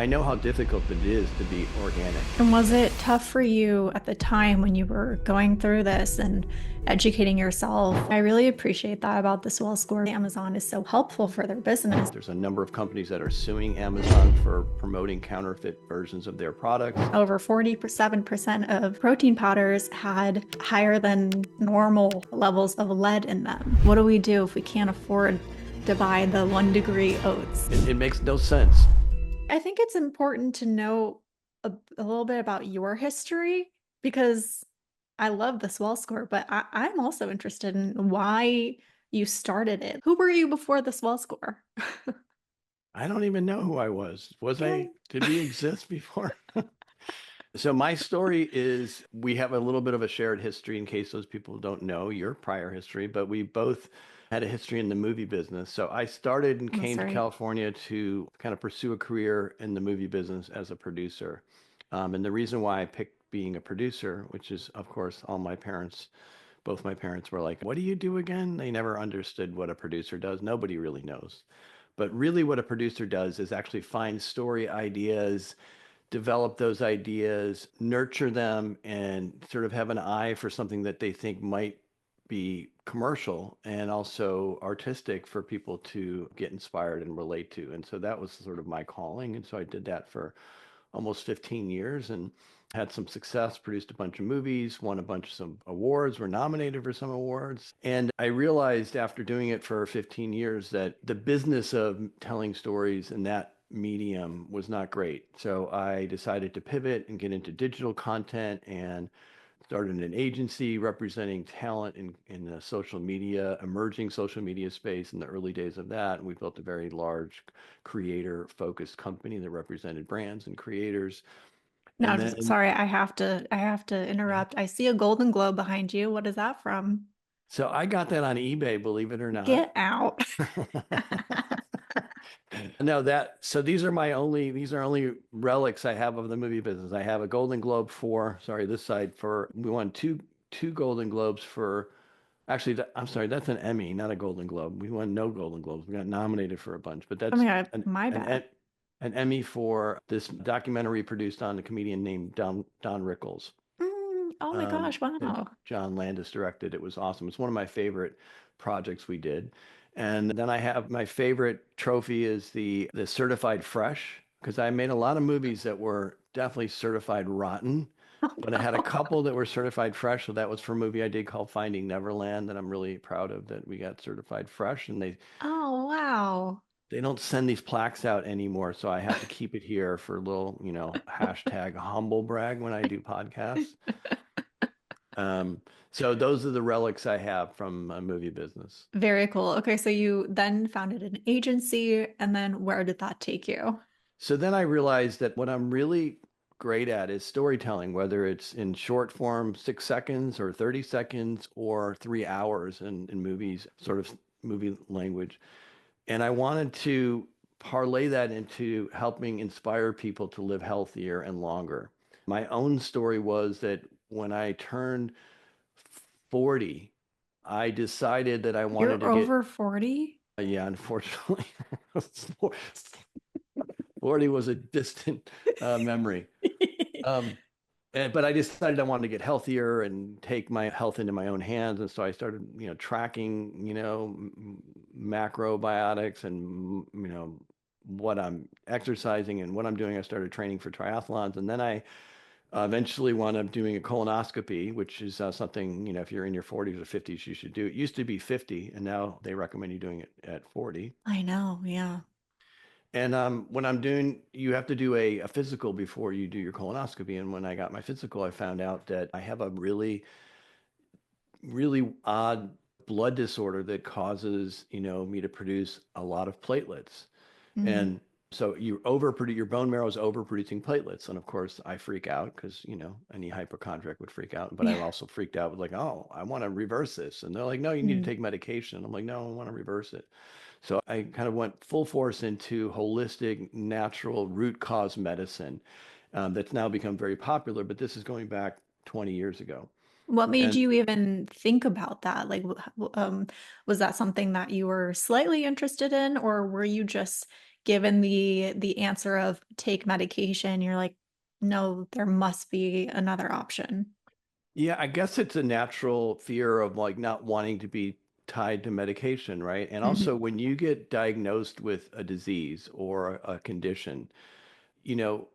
I know how difficult it is to be organic. And was it tough for you at the time when you were going through this and educating yourself? I really appreciate that about the Swell score. Amazon is so helpful for their business. There's a number of companies that are suing Amazon for promoting counterfeit versions of their products. Over 47% of protein powders had higher than normal levels of lead in them. What do we do if we can't afford to buy the 1-degree oats? It makes no sense. I think it's important to know a little bit about your history because I love the Swell score, but I'm also interested in why you started it. Who were you before the Swell score? I don't even know who I was. Did we exist before? So my story is we have a little bit of a shared history in case those people don't know your prior history, but we both had a history in the movie business. So I started and That's came to right. California to kind of pursue a career in the movie business as a producer. And the reason why I picked being a producer, which is, of course, both my parents were like, what do you do again? They never understood what a producer does. Nobody really knows. But really, what a producer does is actually find story ideas, develop those ideas, nurture them, and sort of have an eye for something that they think might be commercial and also artistic for people to get inspired and relate to. And so that was sort of my calling. And so I did that for almost 15 years and had some success, produced a bunch of movies, won a bunch of some awards, were nominated for some awards. And I realized after doing it for 15 years that the business of telling stories in that medium was not great. So I decided to pivot and get into digital content and started an agency representing talent in the social media, emerging social media space in the early days of that. And we built a very large creator focused company that represented brands and creators. Now, And just then, sorry, I have to yeah. interrupt. I see a Golden Globe behind you. What is that from? So I got that on eBay, believe it or not. Get out. No, so these are only relics I have of the movie business. I have a Golden Globe this side we won two Golden Globes for, actually, I'm sorry, that's an Emmy, not a Golden Globe. We won no Golden Globes. We got nominated for a bunch, but Oh my that's God, an, my an, bad. an Emmy for this documentary produced on a comedian named Don Rickles. Oh my gosh, That wow. John Landis directed. It was awesome. It's one of my favorite projects we did. And then I have my favorite trophy is the certified fresh because I made a lot of movies that were definitely certified rotten, but I had a couple that were certified fresh. So that was for a movie I did called Finding Neverland that I'm really proud of that we got certified fresh. And Oh, wow. they don't send these plaques out anymore, so I have to keep it here for a little, hashtag humble brag when I do podcasts. Um, so those are the relics I have from a movie business. Very cool. Okay, so you then founded an agency, and then where did that take you? So then I realized that what I'm really great at is storytelling, whether it's in short form, 6 seconds or 30 seconds or 3 hours in movies, sort of movie language. And I wanted to parlay that into helping inspire people to live healthier and longer. My own story was that when I turned 40, I decided that I wanted You're to get, over 40? yeah, unfortunately, 40 was a distant memory. Um, but I decided I wanted to get healthier and take my health into my own hands. And so I started, tracking, macrobiotics and, what I'm exercising and what I'm doing. I started training for triathlons. And then I eventually wound up doing a colonoscopy, which is something, if you're in your 40s or 50s, you should do. It used to be 50, and now they recommend you doing it at 40. I know, yeah. And when I'm doing, you have to do a physical before you do your colonoscopy. And when I got my physical, I found out that I have a really, really odd blood disorder that causes, me to produce a lot of platelets. Mm. And so your bone marrow is overproducing platelets. And of course, I freak out because, any hypochondriac would freak out. But I Yeah. also freaked out with like, oh, I want to reverse this. And they're like, no, you need to Mm. take medication. I'm like, no, I want to reverse it. So I kind of went full force into holistic, natural root cause medicine that's now become very popular. But this is going back 20 years ago. What made And you even think about that? Was that something that you were slightly interested in, or were you just given the answer of take medication, you're like, no, there must be another option. Yeah, I guess it's a natural fear of like not wanting to be tied to medication, right? And also Mhm. when you get diagnosed with a disease or a condition, you know,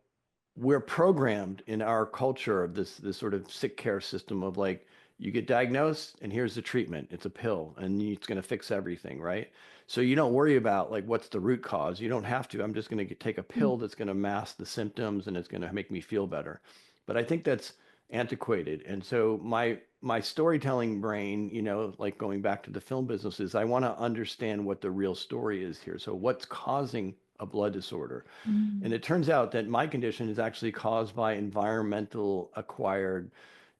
we're programmed in our culture of this sort of sick care system of like you get diagnosed and here's the treatment. It's a pill and it's going to fix everything, right? So you don't worry about like what's the root cause. You don't have to. I'm just going to take a pill that's going to mask the symptoms and it's going to make me feel better. But I think that's antiquated. And so my storytelling brain, like going back to the film business is I want to understand what the real story is here. So what's causing a blood disorder? And Mm. it turns out that my condition is actually caused by environmental acquired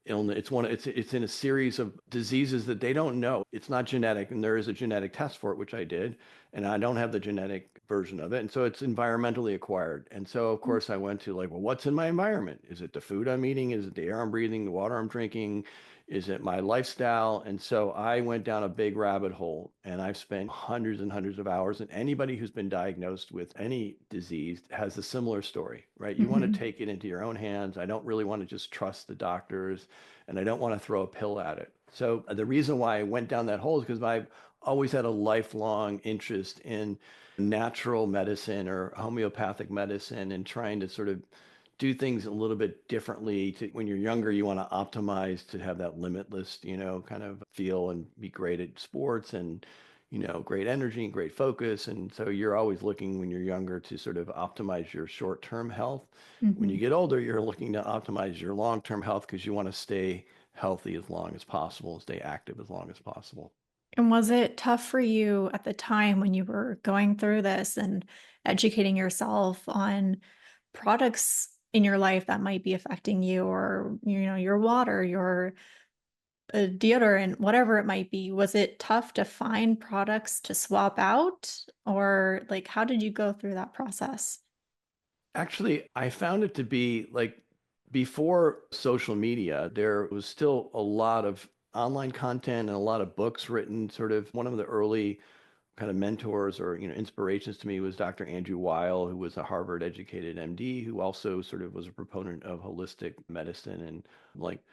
illness. It's in a series of diseases that they don't know. It's not genetic, and there is a genetic test for it, which I did, and I don't have the genetic version of it. And so it's environmentally acquired. And so of course I went to like, well, what's in my environment? Is it the food I'm eating? Is it the air I'm breathing, the water I'm drinking? Is it my lifestyle? And so I went down a big rabbit hole and I've spent hundreds and hundreds of hours. And anybody who's been diagnosed with any disease has a similar story, right? You want to Mhm. take it into your own hands. I don't really want to just trust the doctors and I don't want to throw a pill at it. So the reason why I went down that hole is because I've always had a lifelong interest in natural medicine or homeopathic medicine and trying to sort of do things a little bit differently. When you're younger, you want to optimize to have that limitless, kind of feel and be great at sports and, great energy and great focus. And so you're always looking when you're younger to sort of optimize your short-term health. When you Mhm. get older, you're looking to optimize your long-term health because you want to stay healthy as long as possible and stay active as long as possible. And was it tough for you at the time when you were going through this and educating yourself on products in your life that might be affecting you, or your water, your deodorant, whatever it might be? Was it tough to find products to swap out, or like how did you go through that process? Actually, I found it to be like before social media, there was still a lot of online content and a lot of books written. Sort of one of the early kind of mentors or inspirations to me was Dr. Andrew Weil, who was a Harvard educated MD, who also sort of was a proponent of holistic medicine and like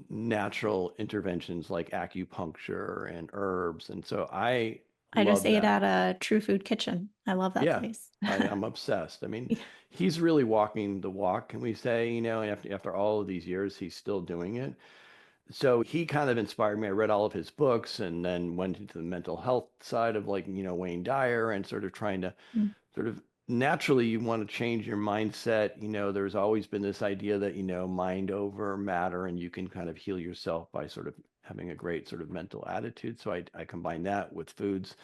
natural interventions like acupuncture and herbs. And so I I just love ate that. at a True Food Kitchen. I love that Yeah, place. I'm obsessed. I mean, he's really walking the walk, can we say, and after all of these years, he's still doing it. So he kind of inspired me. I read all of his books and then went into the mental health side of like, Wayne Dyer and sort of trying to sort of naturally you want to change your mindset. There's always been this idea that, mind over matter and you can kind of heal yourself by sort of having a great sort of mental attitude. So I combine that with foods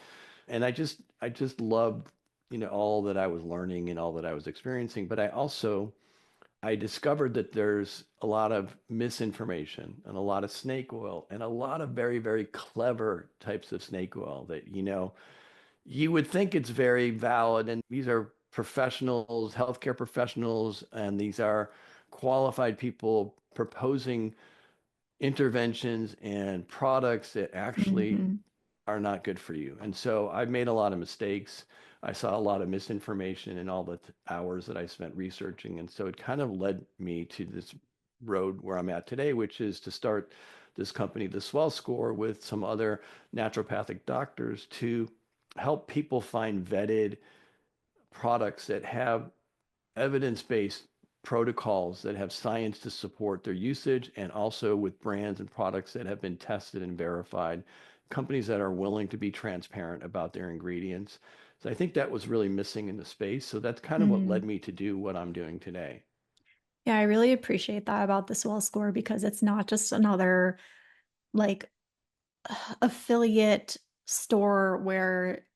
and I just loved all that I was learning and all that I was experiencing. But I discovered that there's a lot of misinformation and a lot of snake oil and a lot of very, very clever types of snake oil that you would think it's very valid. And these are professionals, healthcare professionals, and these are qualified people proposing interventions and products that actually Mhm. are not good for you. And so I've made a lot of mistakes. I saw a lot of misinformation in all the hours that I spent researching. And so it kind of led me to this road where I'm at today, which is to start this company, the Swell Score, with some other naturopathic doctors to help people find vetted products that have evidence-based protocols that have science to support their usage and also with brands and products that have been tested and verified, companies that are willing to be transparent about their ingredients. So I think that was really missing in the space. So that's kind of what led Mm. me to do what I'm doing today. Yeah, I really appreciate that about the Swell score because it's not just another like affiliate store where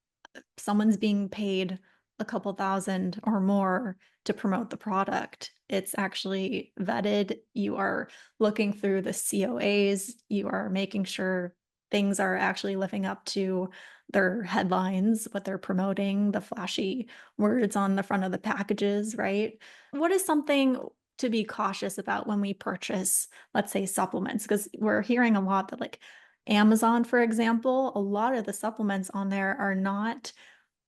someone's being paid a couple thousand or more to promote the product. It's actually vetted. You are looking through the COAs. You are making sure things are actually living up to their headlines, what they're promoting, the flashy words on the front of the packages, right? What is something to be cautious about when we purchase, let's say, supplements? Because we're hearing a lot that, like, Amazon, for example, a lot of the supplements on there are not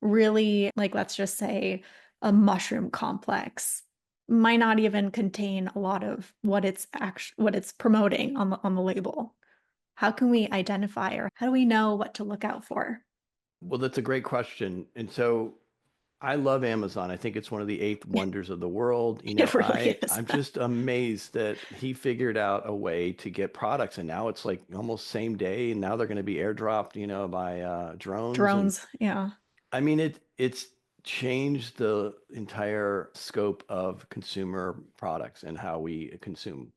really, like, let's just say a mushroom complex might not even contain a lot of what it's promoting on the label. How can we identify, or how do we know what to look out for? Well, that's a great question. And so I love Amazon. I think it's one of the eighth wonders of the world. It really is. I'm just amazed that he figured out a way to get products, and now it's like almost same day, and now they're going to be airdropped, by drones. And Drones, yeah. I mean, it's changed the entire scope of consumer products and how we consume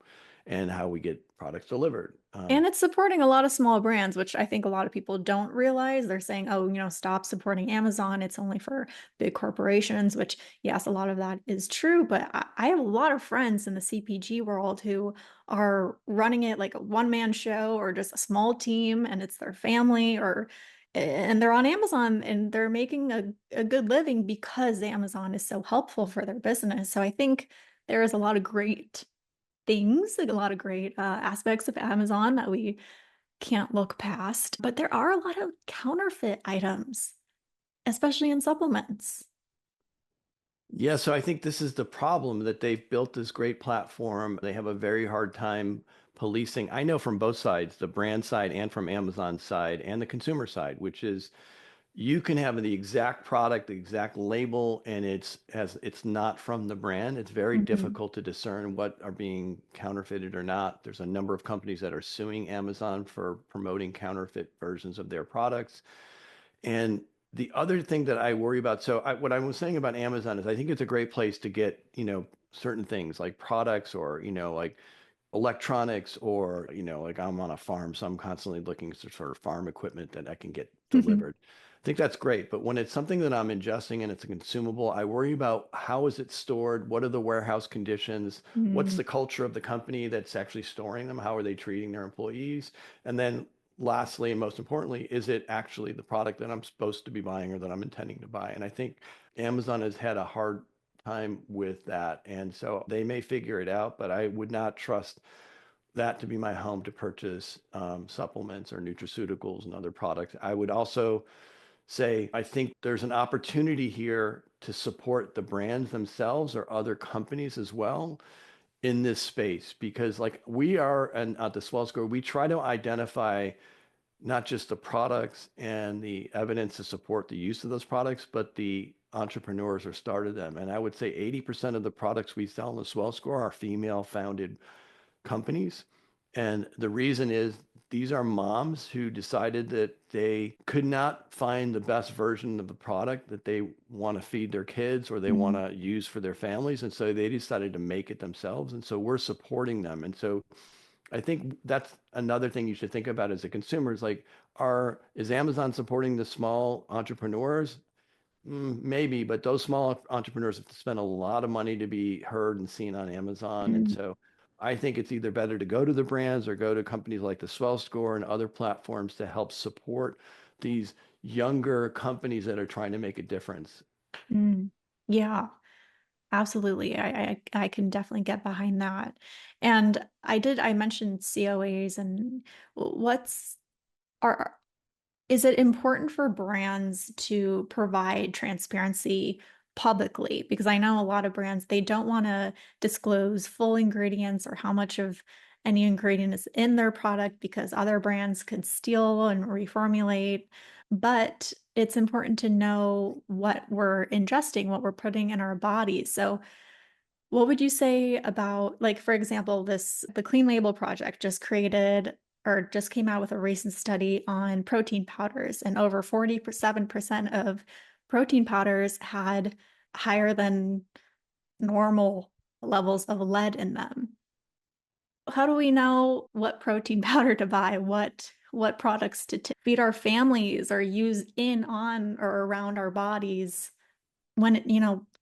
and how we get products delivered. And it's supporting a lot of small brands, which I think a lot of people don't realize. They're saying, oh, stop supporting Amazon. It's only for big corporations, which, yes, a lot of that is true. But I have a lot of friends in the CPG world who are running it like a one-man show or just a small team, and it's their family, and they're on Amazon and they're making a good living because Amazon is so helpful for their business. So I think there is a lot of great things, like a lot of great aspects of Amazon that we can't look past. But there are a lot of counterfeit items, especially in supplements. Yeah, so I think this is the problem, that they've built this great platform. They have a very hard time policing. I know from both sides, the brand side and from Amazon's side and the consumer side, which is you can have the exact product, the exact label, and it's not from the brand. It's very Mhm. difficult to discern what are being counterfeited or not. There's a number of companies that are suing Amazon for promoting counterfeit versions of their products. And the other thing that I worry about, what I was saying about Amazon is I think it's a great place to get, certain things like products, or, like electronics, or, like I'm on a farm, so I'm constantly looking for sort of farm equipment that I can get delivered. I think that's great. But when it's something that I'm ingesting and it's a consumable, I worry about how is it stored? What are the warehouse conditions? What's Mm, the culture of the company that's actually storing them? How are they treating their employees? And then lastly, and most importantly, is it actually the product that I'm supposed to be buying or that I'm intending to buy? And I think Amazon has had a hard time with that. And so they may figure it out, but I would not trust that to be my home to purchase supplements or nutraceuticals and other products. I would also say, I think there's an opportunity here to support the brands themselves or other companies as well in this space, because like we are, and at the Swell Score, we try to identify not just the products and the evidence to support the use of those products, but the entrepreneurs who started them. And I would say 80% of the products we sell in the Swell Score are female founded companies. And the reason is these are moms who decided that they could not find the best version of the product that they want to feed their kids or they want mm, to use for their families. And so they decided to make it themselves. And so we're supporting them. And so I think that's another thing you should think about as a consumer is like, is Amazon supporting the small entrepreneurs? Maybe, but those small entrepreneurs have to spend a lot of money to be heard and seen on Amazon. And mm, so I think it's either better to go to the brands or go to companies like the Swell Score and other platforms to help support these younger companies that are trying to make a difference. mm. Yeah, absolutely. I can definitely get behind that. And I mentioned COAs, and what's are is it important for brands to provide transparency publicly? Because I know a lot of brands, they don't want to disclose full ingredients or how much of any ingredient is in their product because other brands could steal and reformulate. But it's important to know what we're ingesting, what we're putting in our bodies. So what would you say about, like, for example, the Clean Label Project just created or just came out with a recent study on protein powders, and over 47% of protein powders had higher than normal levels of lead in them. How do we know what protein powder to buy, what products to feed our families or use in, on, or around our bodies when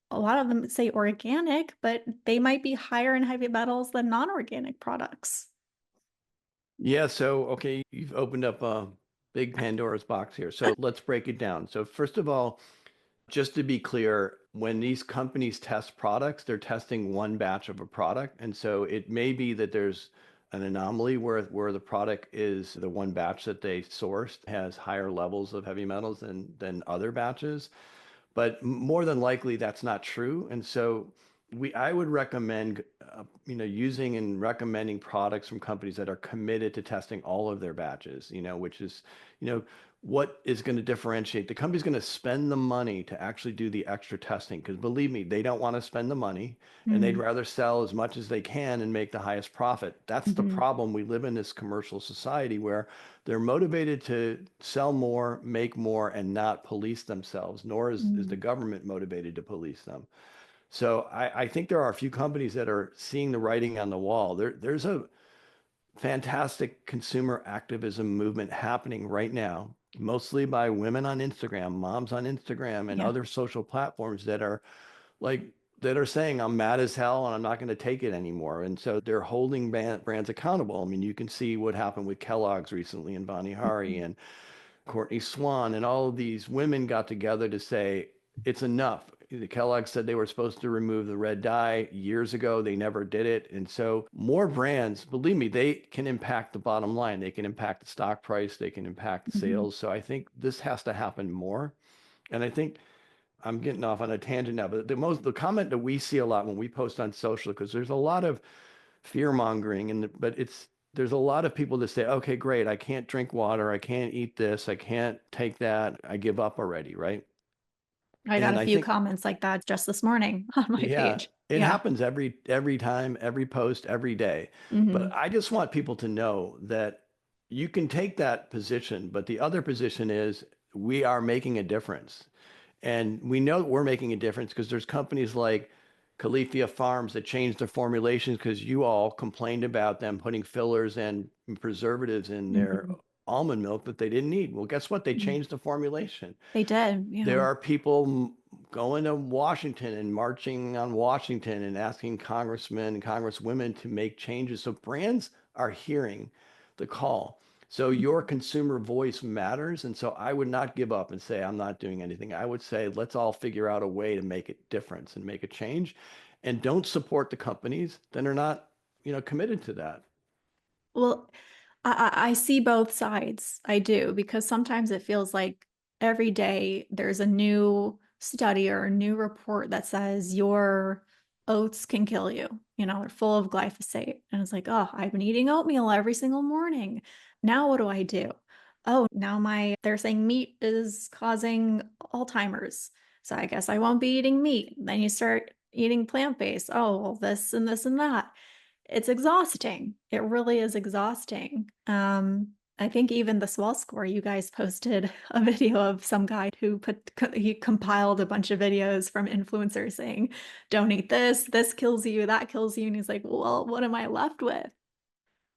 a lot of them say organic, but they might be higher in heavy metals than non-organic products. Yeah, so okay, you've opened up a big Pandora's box here. So let's break it down. So first of all, just to be clear, when these companies test products, they're testing one batch of a product. And so it may be that there's an anomaly where the product is the one batch that they sourced has higher levels of heavy metals than other batches. But more than likely, that's not true. And so I would recommend, using and recommending products from companies that are committed to testing all of their batches, which is, you know, what is going to differentiate. The company's going to spend the money to actually do the extra testing because believe me, they don't want to spend the money and they'd Mm-hmm. rather sell as much as they can and make the highest profit. That's the Mm-hmm. problem. We live in this commercial society where they're motivated to sell more, make more, and not police themselves, nor is the government motivated to police them. So I think there are a few companies that are seeing the writing on the wall. There's a fantastic consumer activism movement happening right now, mostly by women on Instagram, moms on Instagram, and Yeah. other social platforms like that are saying I'm mad as hell and I'm not going to take it anymore. And so they're holding brands accountable. I mean, you can see what happened with Kellogg's recently and Bonnie Hari Mhm. and Courtney Swan and all of these women got together to say it's enough. The Kellogg said they were supposed to remove the red dye years ago. They never did it. And so more brands, believe me, they can impact the bottom line. They can impact the stock price. They can impact the Mhm. sales. So I think this has to happen more. And I think I'm getting off on a tangent now, but the comment that we see a lot when we post on social, because there's a lot of fear mongering but there's a lot of people that say, okay, great, I can't drink water, I can't eat this, I can't take that, I give up already, right? I got And a I few think, comments like that just this morning on my yeah, page. it Yeah. happens every time, every post, every day. But Hmm. I just want people to know that you can take that position, but the other position is we are making a difference. And we know that we're making a difference because there's companies like Califia Farms that changed their formulations because you all complained about them putting fillers and preservatives in their Hmm. almond milk that they didn't need. Well, guess what? They Hmm. changed the formulation. They did. There Yeah. are people going to Washington and marching on Washington and asking congressmen and congresswomen to make changes. So brands are hearing the call. So your Mhm. consumer voice matters. And so I would not give up and say, I'm not doing anything. I would say, let's all figure out a way to make a difference and make a change. And don't support the companies that are not, committed to that. Well, I see both sides. I do, because sometimes it feels like every day there's a new study or a new report that says your oats can kill you. They're full of glyphosate. And it's like, oh, I've been eating oatmeal every single morning. Now what do I do? Oh, now they're saying meat is causing Alzheimer's. So I guess I won't be eating meat. Then you start eating plant-based. Oh, well, this and this and that. It's exhausting. It really is exhausting. I think even the Swell score, you guys posted a video of some guy who he compiled a bunch of videos from influencers saying, "Don't eat this. This kills you. That kills you." And he's like, "Well, what am I left with?"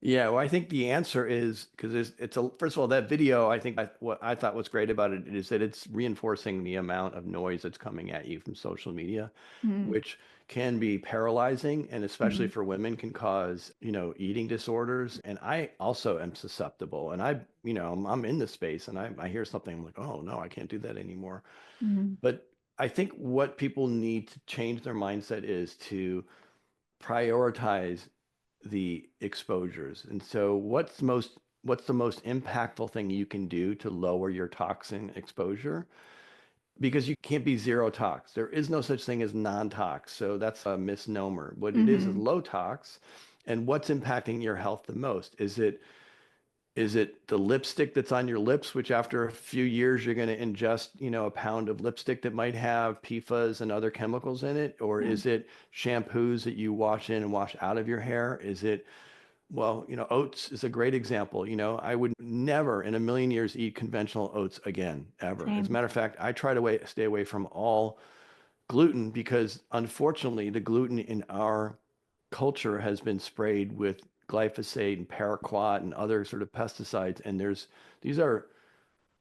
Yeah, well, I think the answer is because first of all, that video, what I thought was great about it is that it's reinforcing the amount of noise that's coming at you from social media, Mm-hmm. which can be paralyzing and especially Mm-hmm. for women can cause, eating disorders. And I also am susceptible and I'm in this space and I hear something, I'm like, oh no, I can't do that anymore. Mm-hmm. But I think what people need to change their mindset is to prioritize the exposures. And so what's the most impactful thing you can do to lower your toxin exposure? Because you can't be zero tox. There is no such thing as non-tox. So that's a misnomer. What it is Mm-hmm. low tox. And what's impacting your health the most? Is it the lipstick that's on your lips, which after a few years you're going to ingest, a pound of lipstick that might have PFAS and other chemicals in it? Or Yeah. is it shampoos that you wash in and wash out of your hair? Well, oats is a great example. I would never in a million years eat conventional oats again, ever. As a Same. matter of fact, I try to stay away from all gluten because unfortunately the gluten in our culture has been sprayed with glyphosate and paraquat and other sort of pesticides. And these are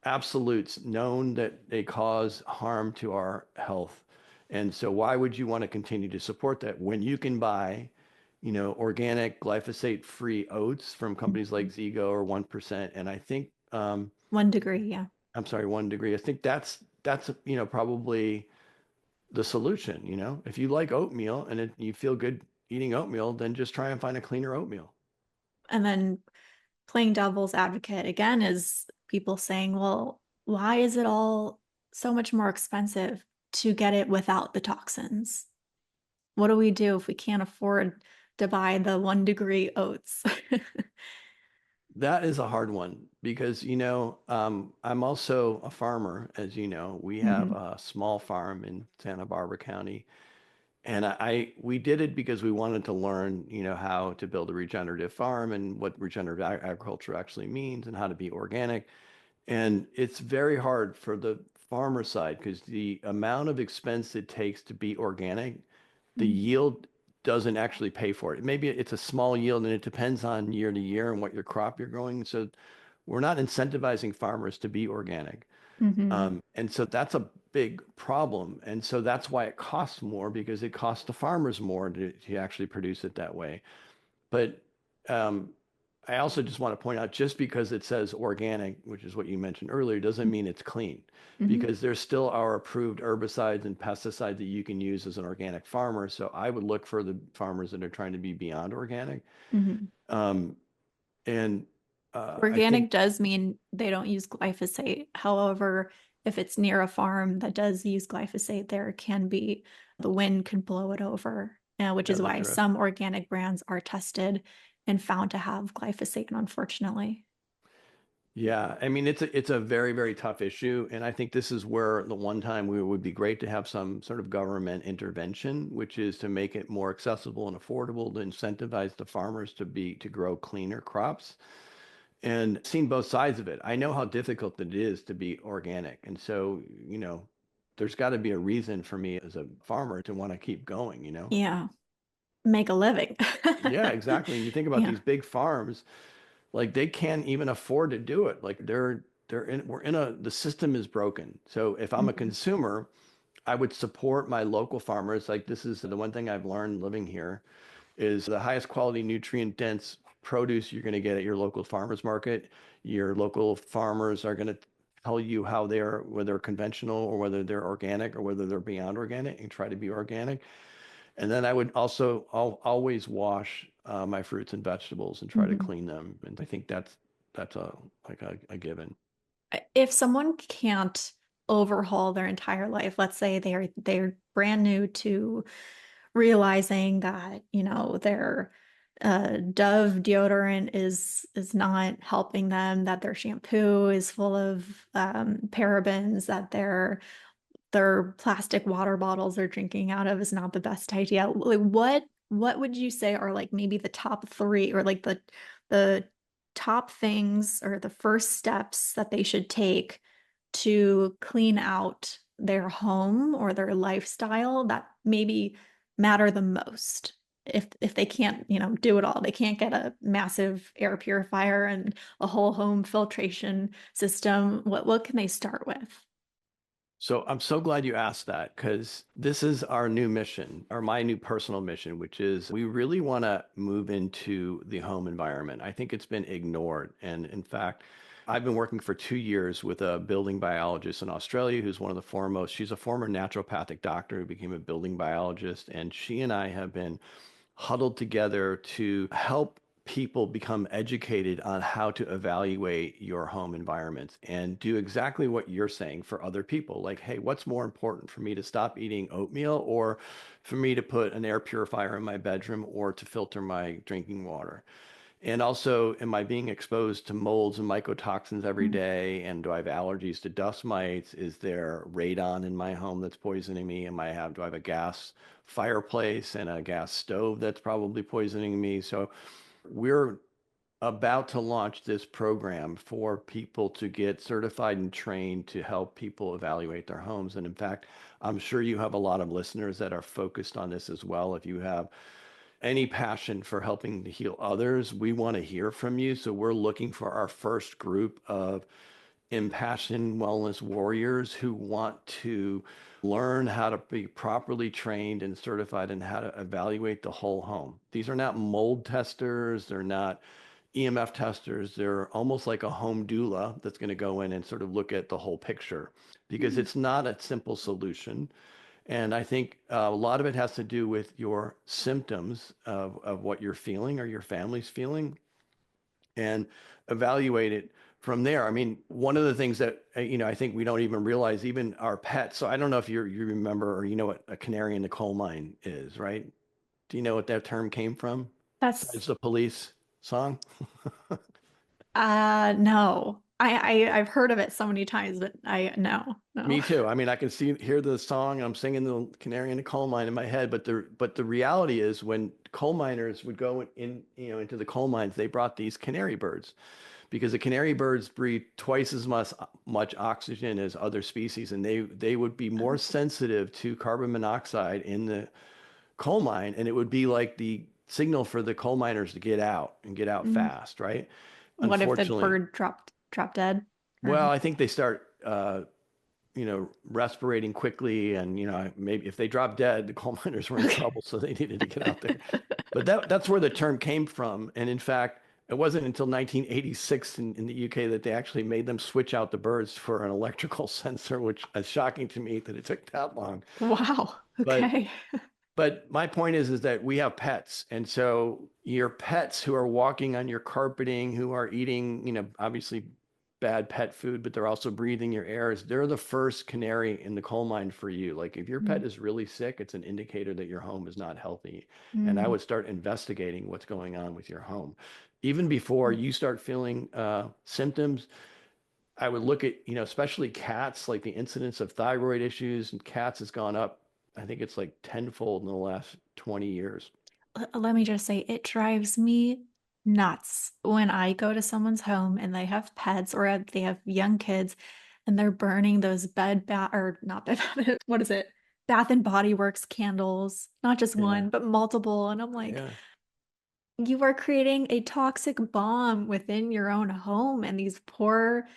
absolutes known that they cause harm to our health. And so why would you want to continue to support that when you can buy, organic glyphosate-free oats from companies like Mhm. Zigo or 1%? And I think, 1 degree. Yeah. I'm sorry, 1 degree. I think that's probably the solution. If you like oatmeal and you feel good eating oatmeal, then just try and find a cleaner oatmeal. And then playing devil's advocate again is people saying, well, why is it all so much more expensive to get it without the toxins? What do we do if we can't afford to buy the 1 degree oats? That is a hard one because, I'm also a farmer, as you know. We have Mhm, a small farm in Santa Barbara County. And we did it because we wanted to learn, how to build a regenerative farm and what regenerative agriculture actually means and how to be organic. And it's very hard for the farmer side because the amount of expense it takes to be organic, the mhm, yield doesn't actually pay for it. Maybe it's a small yield and it depends on year to year and what your crop you're growing. So we're not incentivizing farmers to be organic. mhm. And so that's a big problem. And so that's why it costs more because it costs the farmers more to actually produce it that way. But um, I also just want to point out just because it says organic, which is what you mentioned earlier, doesn't mean it's clean Mhm, because there still are approved herbicides and pesticides that you can use as an organic farmer. So I would look for the farmers that are trying to be beyond organic. mhm. Um, and I think Organic does mean they don't use glyphosate. However, if it's near a farm that does use glyphosate, there can be the wind could blow it over, which is that's why interesting. some organic brands are tested and found to have glyphosate, unfortunately. Yeah, I mean it's a very, very tough issue, and I think this is where the one time we would be great to have some sort of government intervention, which is to make it more accessible and affordable to incentivize the farmers to grow cleaner crops. And seen both sides of it. I know how difficult it is to be organic, and so there's got to be a reason for me as a farmer to want to keep going. Yeah, make a living. Yeah, exactly. And you think about Yeah. these big farms. Like they can't even afford to do it. Like the system is broken. So if I'm a Mhm, consumer, I would support my local farmers. Like this is the one thing I've learned living here is the highest quality nutrient dense produce you're going to get at your local farmers market. Your local farmers are going to tell you how they're, whether they're conventional or whether they're organic or whether they're beyond organic and try to be organic. And then I would also always wash my fruits and vegetables and try to mhm. clean them. And I think that's a given. If someone can't overhaul their entire life, let's say they're brand new to realizing that, their Dove deodorant is not helping them, that their shampoo is full of parabens, that their plastic water bottles they're drinking out of is not the best idea. Like what would you say are like maybe the top three or like the top things or the first steps that they should take to clean out their home or their lifestyle that maybe matter the most? If they can't, do it all, they can't get a massive air purifier and a whole home filtration system. What can they start with? So I'm so glad you asked that because this is our new mission, or my new personal mission, which is we really want to move into the home environment. I think it's been ignored. And in fact, I've been working for 2 years with a building biologist in Australia who's one of the foremost. She's a former naturopathic doctor who became a building biologist. And she and I have been huddled together to help people become educated on how to evaluate your home environments and do exactly what you're saying for other people. Like, hey, what's more important for me to stop eating oatmeal or for me to put an air purifier in my bedroom or to filter my drinking water? And also, am I being exposed to molds and mycotoxins every day? And do I have allergies to dust mites? Is there radon in my home that's poisoning me? Do I have a gas fireplace and a gas stove that's probably poisoning me? So we're about to launch this program for people to get certified and trained to help people evaluate their homes. And in fact, I'm sure you have a lot of listeners that are focused on this as well. If you have any passion for helping to heal others, we want to hear from you. So we're looking for our first group of impassioned wellness warriors who want to learn how to be properly trained and certified in how to evaluate the whole home. These are not mold testers, they're not EMF testers, they're almost like a home doula that's going to go in and sort of look at the whole picture because Mhm. it's not a simple solution. And I think a lot of it has to do with your symptoms of what you're feeling or your family's feeling. and evaluate it from there. I mean, one of the things that, I think we don't even realize, even our pets. So I don't know if you remember or you know what a canary in the coal mine is, right? Do you know what that term came from? That's Besides the police song? no. I've heard of it so many times, but I no. Me too. I mean, I can hear the song. I'm singing the canary in the coal mine in my head, but the reality is when coal miners would go in, into the coal mines, they brought these canary birds because the canary birds breathe twice as much oxygen as other species, and they would be more sensitive to carbon monoxide in the coal mine, and it would be like the signal for the coal miners to get out and get out Mm. fast, right? What if the Unfortunately, bird dropped dead? Or well, no? I think they start respirating quickly, and maybe if they drop dead, the coal miners were in Okay. trouble, so they needed to get out there. But that's where the term came from. And in fact, it wasn't until 1986 in the UK that they actually made them switch out the birds for an electrical sensor, which is shocking to me that it took that long. Wow. But Okay. but my point is that we have pets, and so your pets who are walking on your carpeting, who are eating, obviously bad pet food, but they're also breathing your airs. They're the first canary in the coal mine for you. Like if your pet Mm. is really sick, it's an indicator that your home is not healthy. And I Mm. would start investigating what's going on with your home. Even before you start feeling symptoms, I would look at, especially cats, like the incidence of thyroid issues and cats has gone up. I think it's like tenfold in the last 20 years. Let me just say, it drives me nuts when I go to someone's home and they have pets or they have young kids and they're burning those bed bath or not bed bath, what is it? Bath and Body Works candles, not just Yeah. one, but multiple. And I'm like, Yeah. you are creating a toxic bomb within your own home, and these poor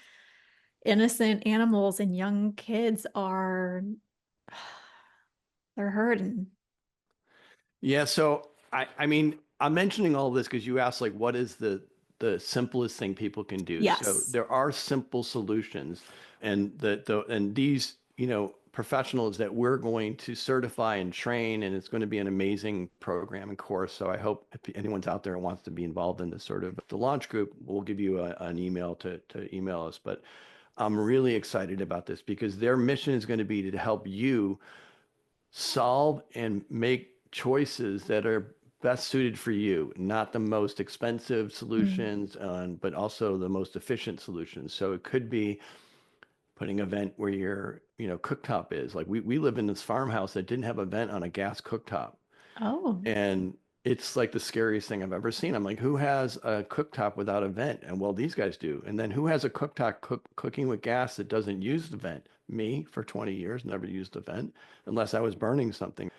innocent animals and young kids are they're hurting. Yeah. So I mean, I'm mentioning all this because you asked like what is the simplest thing people can do. So Yes. there are simple solutions, and these, professionals that we're going to certify and train, and it's going to be an amazing program and course. So I hope if anyone's out there and wants to be involved in this sort of the launch group, we'll give you an email to email us. But I'm really excited about this because their mission is going to be to help you solve and make choices that are best suited for you, not the most expensive Mm. solutions, but also the most efficient solutions. So it could be putting a vent where your, cooktop is. Like we live in this farmhouse that didn't have a vent on a gas cooktop. Oh. And it's like the scariest thing I've ever seen. I'm like, who has a cooktop without a vent? And well, these guys do. And then who has a cooktop cooking with gas that doesn't use the vent? Me for 20 years, never used a vent unless I was burning something.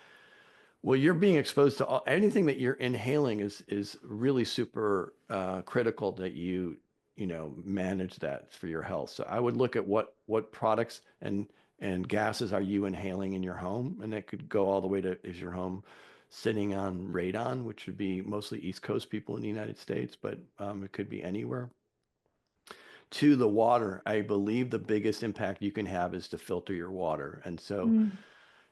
Well, you're being exposed to anything that you're inhaling is really super critical that you manage that for your health. So I would look at what products and gases are you inhaling in your home, and that could go all the way to is your home sitting on radon, which would be mostly East Coast people in the United States, but it could be anywhere. To the water, I believe the biggest impact you can have is to filter your water, and so. Mm.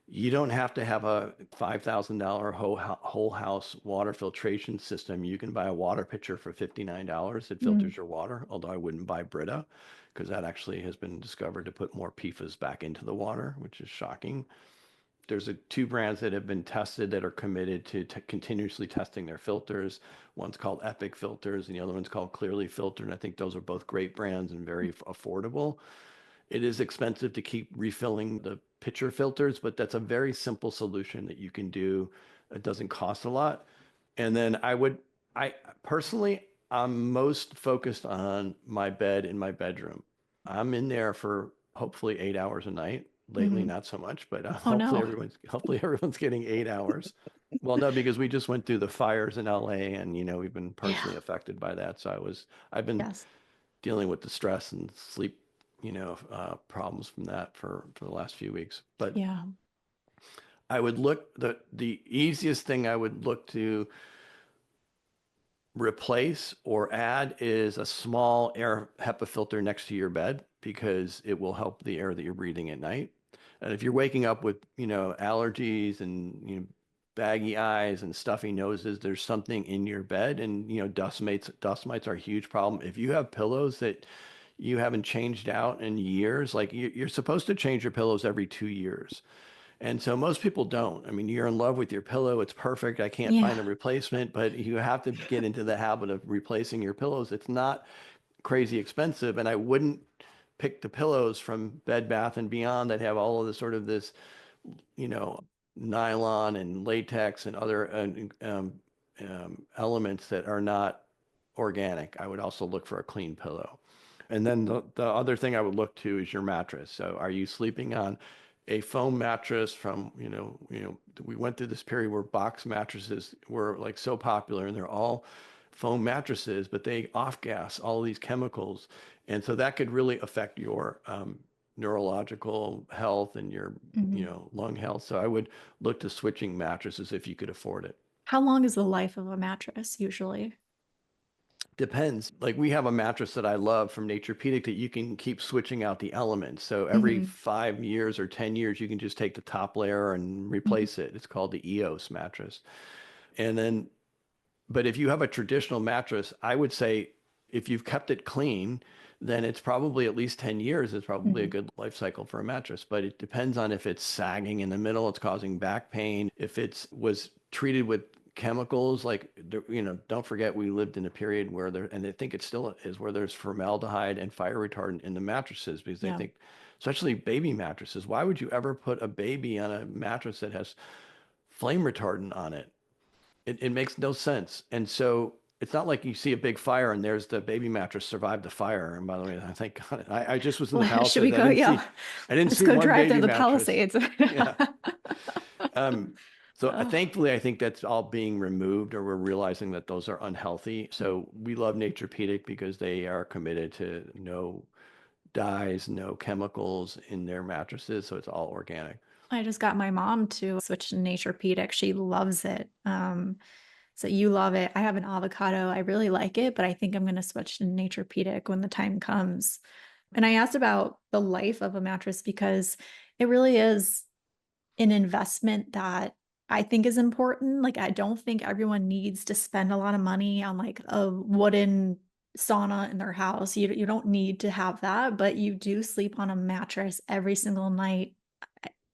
You don't have to have a $5,000 whole house water filtration system. You can buy a water pitcher for $59 that Mm. filters your water, although I wouldn't buy Brita because that actually has been discovered to put more PFAS back into the water, which is shocking. There's two brands that have been tested that are committed to continuously testing their filters. One's called Epic Filters and the other one's called Clearly Filtered. And I think those are both great brands and very affordable. It is expensive to keep refilling the pitcher filters, but that's a very simple solution that you can do. It doesn't cost a lot. And then I personally, I'm most focused on my bed in my bedroom. I'm in there for hopefully 8 hours a night. Lately, Mm. not so much, but Oh hopefully no. everyone's getting 8 hours. Well, no, because we just went through the fires in LA, and we've been Yeah. personally affected by that. I've been Yes. dealing with the stress and sleep, problems from that for the last few weeks. But Yeah. I would look the easiest thing I would look to replace or add is a small air HEPA filter next to your bed because it will help the air that you're breathing at night. And if you're waking up with, allergies and baggy eyes and stuffy noses, there's something in your bed. And, dust mites are a huge problem. If you have pillows that you haven't changed out in years, like you're supposed to change your pillows every 2 years. And so most people don't. I mean, you're in love with your pillow. It's perfect. I can't Yeah. find a replacement, but you have to get into the habit of replacing your pillows. It's not crazy expensive. And I wouldn't pick the pillows from Bed Bath and Beyond that have all of the sort of this, you know, nylon and latex and other elements that are not organic. I would also look for a clean pillow. And then the other thing I would look to is your mattress. So are you sleeping on a foam mattress from, we went through this period where box mattresses were like so popular and they're all foam mattresses, but they off gas all these chemicals. And so that could really affect your neurological health and your, Mhm. lung health. So I would look to switching mattresses if you could afford it. How long is the life of a mattress usually? Depends. Like we have a mattress that I love from Nature-Pedic that you can keep switching out the elements. So every Hmm. 5 years or 10 years, you can just take the top layer and Hmm. replace it. It's called the EOS mattress. And then, but if you have a traditional mattress, I would say if you've kept it clean, then it's probably at least 10 years is probably a Hmm. good life cycle for a mattress. But it depends on if it's sagging in the middle, it's causing back pain, if it's was treated with chemicals like, don't forget we lived in a period where there, and I think it still is, where there's formaldehyde and fire retardant in the mattresses because they Yeah. think, especially baby mattresses, why would you ever put a baby on a mattress that has flame retardant on it? It makes no sense. And so it's not like you see a big fire and there's the baby mattress survived the fire. And by the way, I thank God. I just was in the Well, should we Palisades. go? Yeah. I didn't Let's see go one drive through baby the mattress. Palisades. Yeah. Um, so Oh. thankfully, I think that's all being removed, or we're realizing that those are unhealthy. So we love Nature-Pedic because they are committed to no dyes, no chemicals in their mattresses. So it's all organic. I just got my mom to switch to Nature-Pedic. She loves it. So you love it. I have an avocado. I really like it, but I think I'm going to switch to Nature-Pedic when the time comes. And I asked about the life of a mattress because it really is an investment that I think is important. Like, I don't think everyone needs to spend a lot of money on like a wooden sauna in their house. You don't need to have that, but you do sleep on a mattress every single night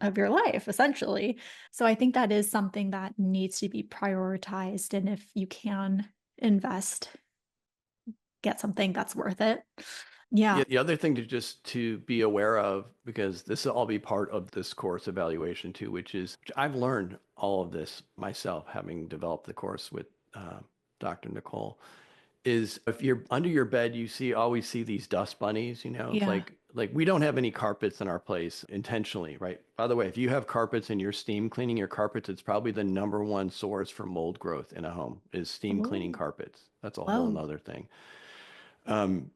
of your life, essentially. So I think that is something that needs to be prioritized. And if you can invest, get something that's worth it. Yeah. Yeah, the other thing to be aware of, because this will all be part of this course evaluation too, which I've learned all of this myself, having developed the course with Dr. Nicole, is if you're under your bed, always see these dust bunnies, it's Yeah. like we don't have any carpets in our place intentionally, right? By the way, if you have carpets and you're steam cleaning your carpets, it's probably the number one source for mold growth in a home is steam cleaning Oh, carpets. That's a whole whoa. nother thing. Um,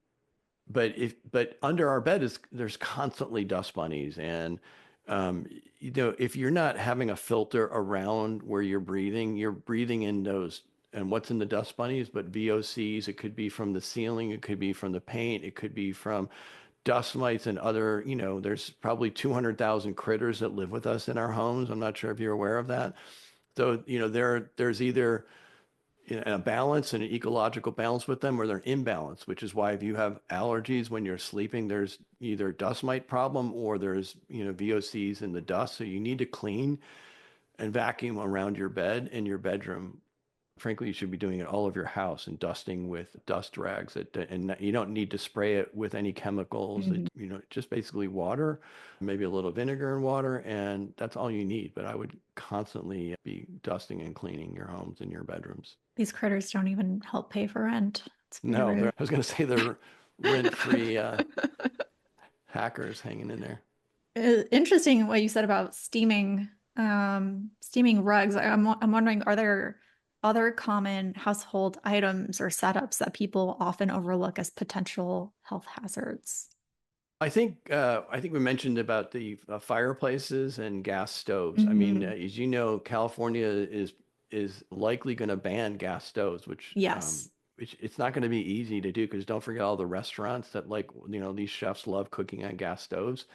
but under our bed there's constantly dust bunnies. And if you're not having a filter around where you're breathing in those. And what's in the dust bunnies but VOCs? It could be from the ceiling, it could be from the paint, it could be from dust mites and other, there's probably 200,000 critters that live with us in our homes. I'm not sure if you're aware of that. So there's either a balance and an ecological balance with them, or they're imbalance, which is why if you have allergies when you're sleeping, there's either dust mite problem or there's, VOCs in the dust. So you need to clean and vacuum around your bed in your bedroom. Frankly, you should be doing it all over your house and dusting with dust rags. And you don't need to spray it with any chemicals. Mhm. Just basically water, maybe a little vinegar and water, and that's all you need. But I would constantly be dusting and cleaning your homes and your bedrooms. These critters don't even help pay for rent. It's pretty No, rude. I was going to say they're rent-free hackers hanging in there. Interesting what you said about steaming rugs. I'm wondering, are there other common household items or setups that people often overlook as potential health hazards? I think we mentioned about the fireplaces and gas stoves. I mean, Hmm. as you know, California is likely going to ban gas stoves, Yes. which it's not going to be easy to do because don't forget all the restaurants that these chefs love cooking on gas stoves.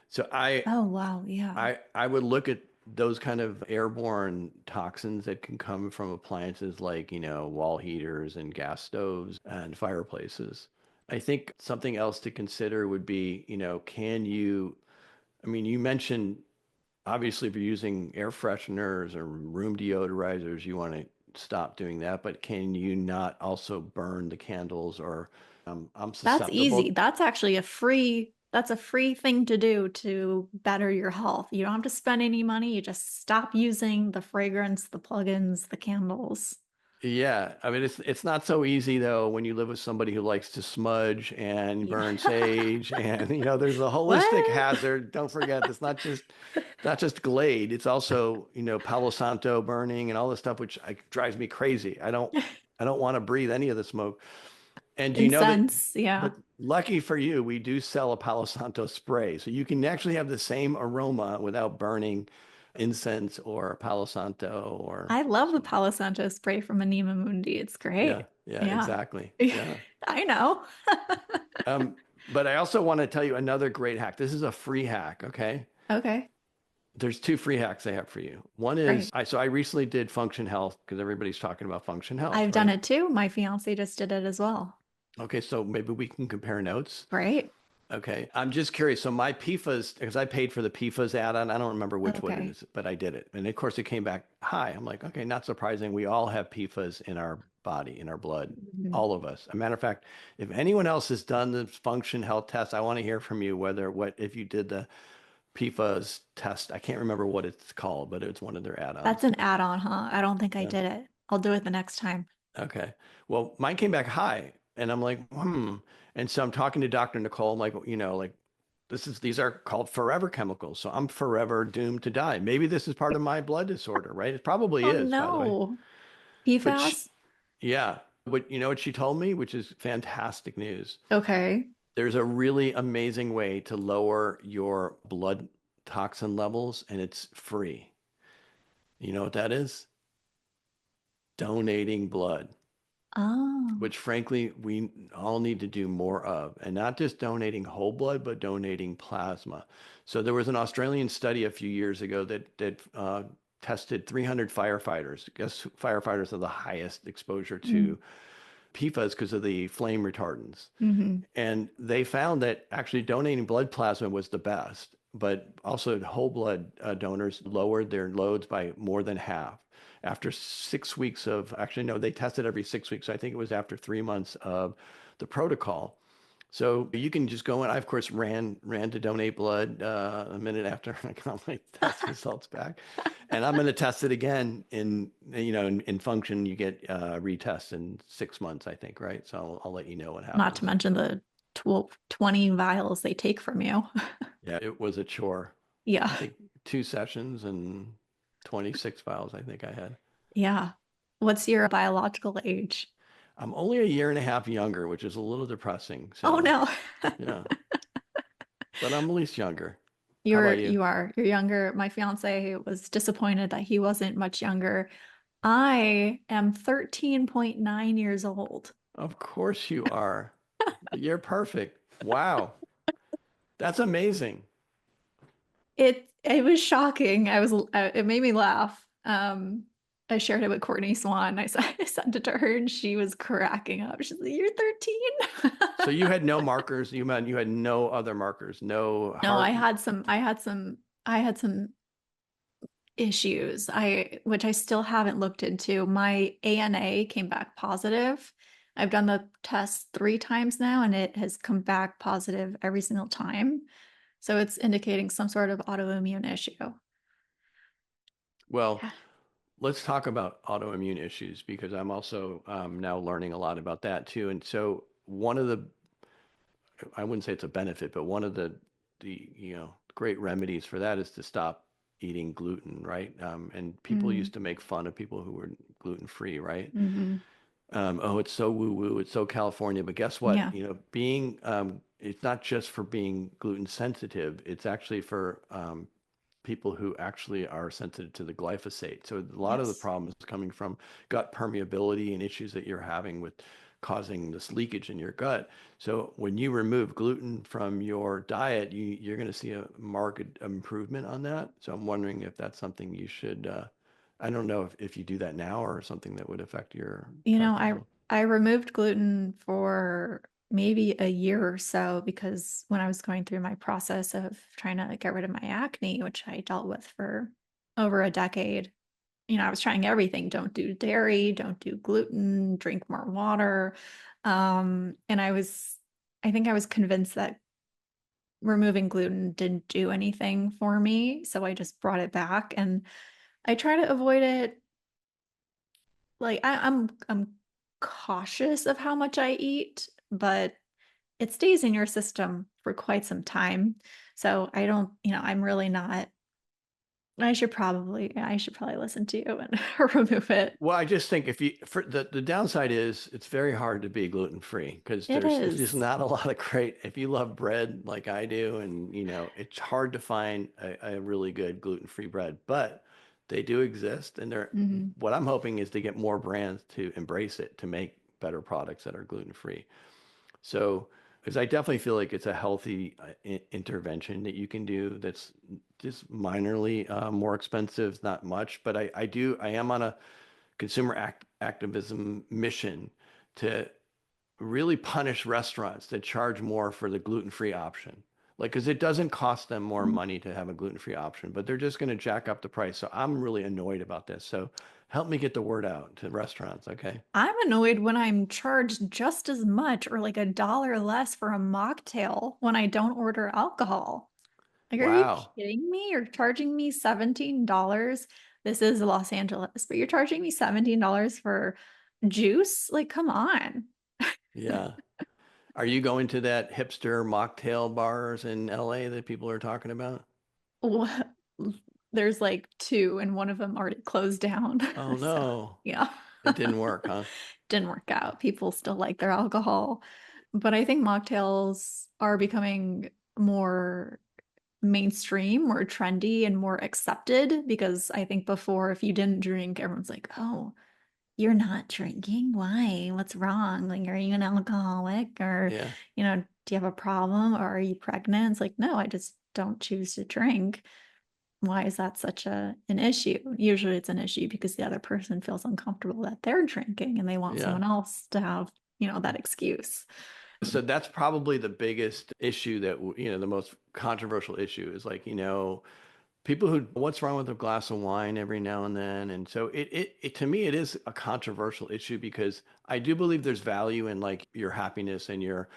So Oh, wow. Yeah. I would look at those kind of airborne toxins that can come from appliances like, wall heaters and gas stoves and fireplaces. I think something else to consider would be, can you, I mean, you mentioned obviously if you're using air fresheners or room deodorizers, you want to stop doing that, but can you not also burn the candles or I'm That's easy. susceptible. That's a free thing to do to better your health. You don't have to spend any money. You just stop using the fragrance, the plugins, the candles. Yeah, I mean it's not so easy though when you live with somebody who likes to smudge and Yeah. burn sage and there's a holistic What? hazard. Don't forget it's not just Glade, it's also, Palo Santo burning and all this stuff which drives me crazy. I don't want to breathe any of the smoke. And you know that, Incense. Yeah. but lucky for you, we do sell a Palo Santo spray. So you can actually have the same aroma without burning incense or Palo Santo or I love the something. Palo Santo spray from 𝗏𝗏𝗡𝗏. It's Yeah, great. yeah, Yeah. exactly. Yeah. I know. Um, but I also want to tell you another great hack. This is a free hack, okay? Okay. There's two free hacks I have for you. One is Great. I recently did function health because everybody's talking about function health, I've done right? it too. My fiance just did it as well. Okay, so maybe we can compare notes. Great. Okay, I'm just curious. So my PFAS, because I paid for the PFAS add-on, I don't remember which one it Okay. is, but I did it. And of course it came back high. I'm like, okay, not surprising. We all have PFAS in our body, in our blood, Mhm. all of us. A matter of fact, if anyone else has done the function health test, I want to hear from you if you did the PFAS test. I can't remember what it's called, but it's one of their That's add-ons. an add-on, huh? I don't think I Yeah. did it. I'll do it the next time. Okay. Well, mine came back high, and I'm like, hmm. And so I'm talking to Dr. Nicole. I'm like, like these are called forever chemicals. So I'm forever doomed to die. Maybe this is part of my blood disorder, right? It probably Oh is, by the way. no. But PFAS? yeah, but you know what she told me, which is fantastic news. Okay. There's a really amazing way to lower your blood toxin levels, and it's free. You know what that is? Donating blood, Oh. which frankly we all need to do more of, and not just donating whole blood, but donating plasma. So there was an Australian study a few years ago that tested 300 firefighters. Guess firefighters are the highest exposure Mm. to PFAS because of the flame retardants. Hmm. And they found that actually donating blood plasma was the best, but also whole blood donors lowered their loads by more than half. After 6 weeks of, actually, no, they tested every 6 weeks. So I think it was after 3 months of the protocol. So you can just go in. I, of course, ran to donate blood a minute after I got my test results back. And I'm going to test it again in function. You get retest in 6 months, I think, right? So I'll let you know what Not to happens. mention the 20 vials they take from you. Yeah, it was a chore. Yeah. I think 2 sessions and 26 files, I think I had. Yeah. What's your biological age? I'm only a year and a half younger, which is a little depressing. Oh So, no. yeah, but I'm at least younger. How about you? You're younger. My fiance was disappointed that he wasn't much younger. I am 13.9 years old. Of course you are. You're perfect. Wow. That's amazing. It was shocking. It made me laugh. I shared it with 𝗥𝗲𝗡. I sent it to her and she was cracking up. She's like, "You're 13?" So you had no markers. You had no other markers, no No, heart. I had some issues. Which I still haven't looked into. My ANA came back positive. I've done the test 3 times now and it has come back positive every single time. So it's indicating some sort of autoimmune issue. Well, Yeah. let's talk about autoimmune issues because I'm also now learning a lot about that too. And so one of the, I wouldn't say it's a benefit, but one of the great remedies for that is to stop eating gluten, right? And people Mm, used to make fun of people who were gluten free, right? hmm. Oh, it's so woo woo, it's so California. But guess what? Yeah. Being it's not just for being gluten sensitive. It's actually for people who actually are sensitive to the glyphosate. So a lot of the Yes. problem is coming from gut permeability and issues that you're having with causing this leakage in your gut. So when you remove gluten from your diet, you're going to see a marked improvement on that. So I'm wondering if that's something you should, I don't know if you do that now or something that would affect your You know, gut as well. I removed gluten for maybe a year or so because when I was going through my process of trying to get rid of my acne, which I dealt with for over a decade, I was trying everything. Don't do dairy, don't do gluten, drink more water. And I think I was convinced that removing gluten didn't do anything for me. So I just brought it back and I try to avoid it. Like I'm cautious of how much I eat, but it stays in your system for quite some time. So I don't, I'm really not. I should probably listen to you and remove it. Well, I just think if you for the downside is it's very hard to be gluten free because It there's just is. not a lot of great if you love bread like I do, and it's hard to find a really good gluten free bread, but they do exist, and they're Mhm. what I'm hoping is to get more brands to embrace it to make better products that are gluten free. So, because I definitely feel like it's a healthy intervention that you can do that's just minorly more expensive, not much, but I am on a consumer activism mission to really punish restaurants that charge more for the gluten-free option. Like, because it doesn't cost them more money to have a gluten-free option, but they're just going to jack up the price. So I'm really annoyed about this. So help me get the word out to restaurants, okay? I'm annoyed when I'm charged just as much or like $1 less for a mocktail when I don't order alcohol. Like, are you Wow. kidding me? You're charging me $17. This is Los Angeles, but you're charging me $17 for juice? Like, come on. Yeah. Are you going to that hipster mocktail bars in LA that people are talking about? What? There's like two, and one of them already closed down. Oh So, no. yeah. It didn't work, huh? Didn't work out. People still like their alcohol. But I think mocktails are becoming more mainstream, more trendy, and more accepted because I think before, if you didn't drink, everyone's like, oh, you're not drinking? Why? What's wrong? Like, are you an alcoholic? Or, Yeah. do you have a problem? Or are you pregnant? It's like, no, I just don't choose to drink. Why is that such an issue? Usually it's an issue because the other person feels uncomfortable that they're drinking and they want Yeah. someone else to have, that excuse. So that's probably the biggest issue that, the most controversial issue is like, people who, what's wrong with a glass of wine every now and then? And so to me, it is a controversial issue because I do believe there's value in like your happiness and your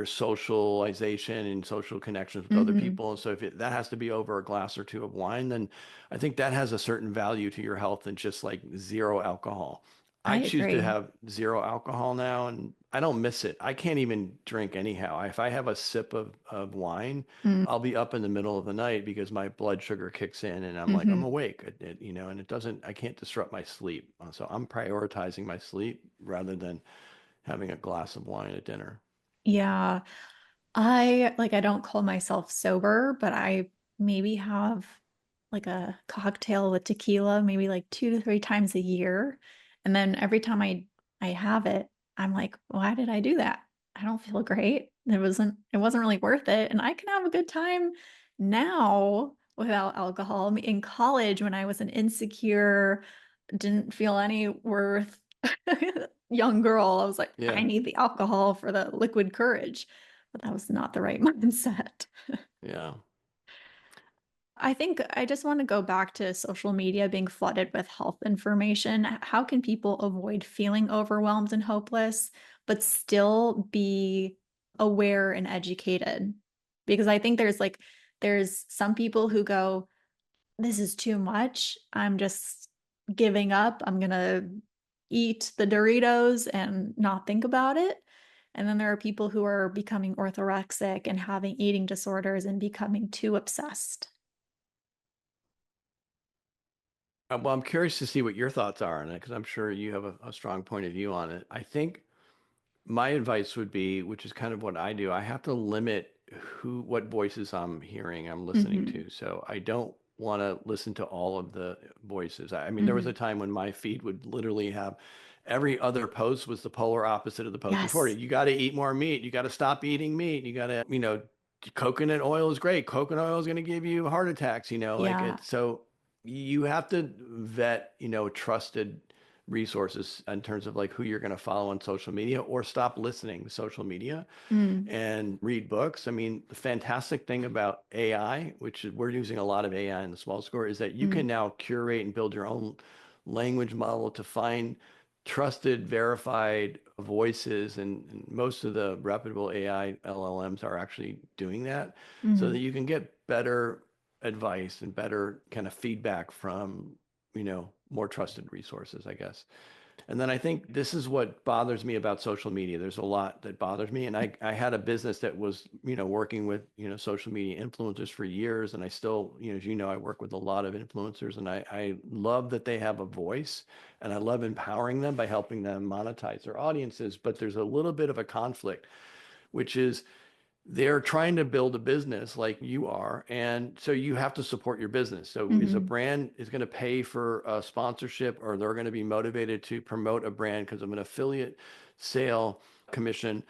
socialization and social connections with other Hmm. people. And so if that has to be over a glass or two of wine, then I think that has a certain value to your health than just like zero alcohol. I I choose to agree. have zero alcohol now, and I don't miss it. I can't even drink anyhow. If I have a sip of wine, I'll be up in the middle of the night because my blood sugar kicks in and I'm like, I'm Mm-hmm. awake, and it doesn't, I can't disrupt my sleep. So I'm prioritizing my sleep rather than having a glass of wine at dinner. Yeah. I don't call myself sober, but I maybe have like a cocktail with tequila, maybe like 2 to 3 times a year. And then every time I have it, I'm like, why did I do that? I don't feel great. It wasn't really worth it. And I can have a good time now without alcohol. I mean, in college, when I was an insecure, didn't feel any worth young girl, I was like, I Yeah, need the alcohol for the liquid courage. But that was not the right mindset. yeah. I think I just want to go back to social media being flooded with health information. How can people avoid feeling overwhelmed and hopeless, but still be aware and educated? Because I think there's some people who go, this is too much. I'm just giving up. I'm gonna eat the Doritos and not think about it. And then there are people who are becoming orthorexic and having eating disorders and becoming too obsessed. Well, I'm curious to see what your thoughts are on it because I'm sure you have a strong point of view on it. I think my advice would be, which is kind of what I do, I have to limit what voices I'm hearing, I'm listening Hmm. to. So I don't want to listen to all of the voices. I mean, there was a Hmm. time when my feed would literally have every other post was the polar opposite of the post before Yes. it. You got to eat more meat. You got to stop eating meat. You got to, coconut oil is great. Coconut oil is going to give you heart attacks, like Yeah. it. So you have to vet, trusted resources in terms of like who you're going to follow on social media, or stop listening to social media Mm. and read books. I mean, the fantastic thing about AI, which is we're using a lot of AI in the Swell score, is that you Mm. can now curate and build your own language model to find trusted, verified voices. And most of the reputable AI LLMs are actually doing that, so that Mm. you can get better advice and better kind of feedback from, more trusted resources, I guess. And then I think this is what bothers me about social media. There's a lot that bothers me. And I had a business that was, working with, social media influencers for years. And I still, as you know, I work with a lot of influencers, and I love that they have a voice, and I love empowering them by helping them monetize their audiences. But there's a little bit of a conflict, which is they're trying to build a business like you are. And so you have to support your business. So is a Mhm. brand is going to pay for a sponsorship, or they're going to be motivated to promote a brand because of an affiliate sale commission.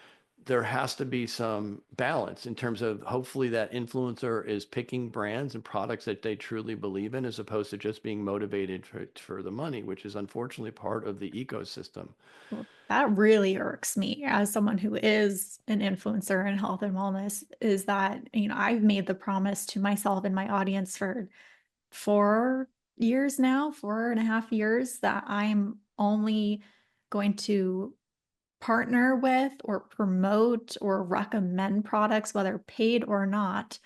There has to be some balance in terms of, hopefully that influencer is picking brands and products that they truly believe in, as opposed to just being motivated for the money, which is unfortunately part of the ecosystem. Well, that really irks me as someone who is an influencer in health and wellness, is that, I've made the promise to myself and my audience for 4 years now, 4.5 years, that I'm only going to partner with or promote or recommend products, whether paid or not,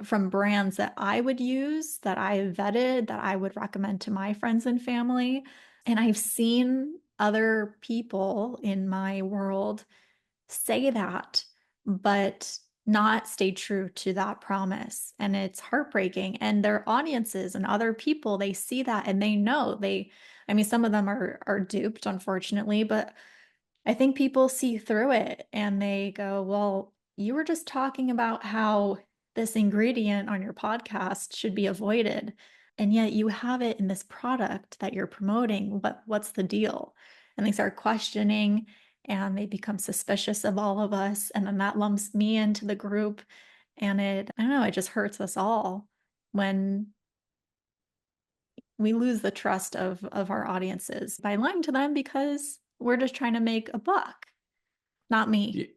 from brands that I would use, that I vetted, that I would recommend to my friends and family. And I've seen other people in my world say that, but not stay true to that promise. And it's heartbreaking. And their audiences and other people, they see that and they know I mean, some of them are duped, unfortunately, but I think people see through it and they go, well, you were just talking about how this ingredient on your podcast should be avoided. And yet you have it in this product that you're promoting. What's the deal? And they start questioning and they become suspicious of all of us. And then that lumps me into the group. And I don't know, it just hurts us all when we lose the trust of our audiences by lying to them because we're just trying to make a buck. Not me.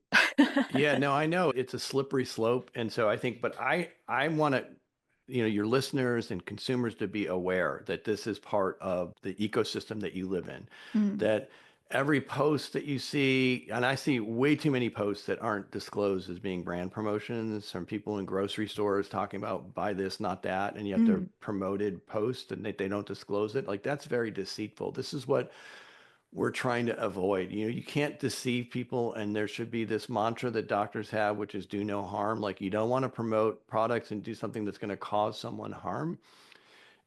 Yeah, no, I know it's a slippery slope. And so I think, but I want to, your listeners and consumers to be aware that this is part of the ecosystem that you live in, Mm. that every post that you see, and I see way too many posts that aren't disclosed as being brand promotions from people in grocery stores talking about buy this, not that, and yet they're Mm. promoted posts and they don't disclose it. Like, that's very deceitful. This is what we're trying to avoid. You can't deceive people, and there should be this mantra that doctors have, which is do no harm. Like, you don't want to promote products and do something that's going to cause someone harm.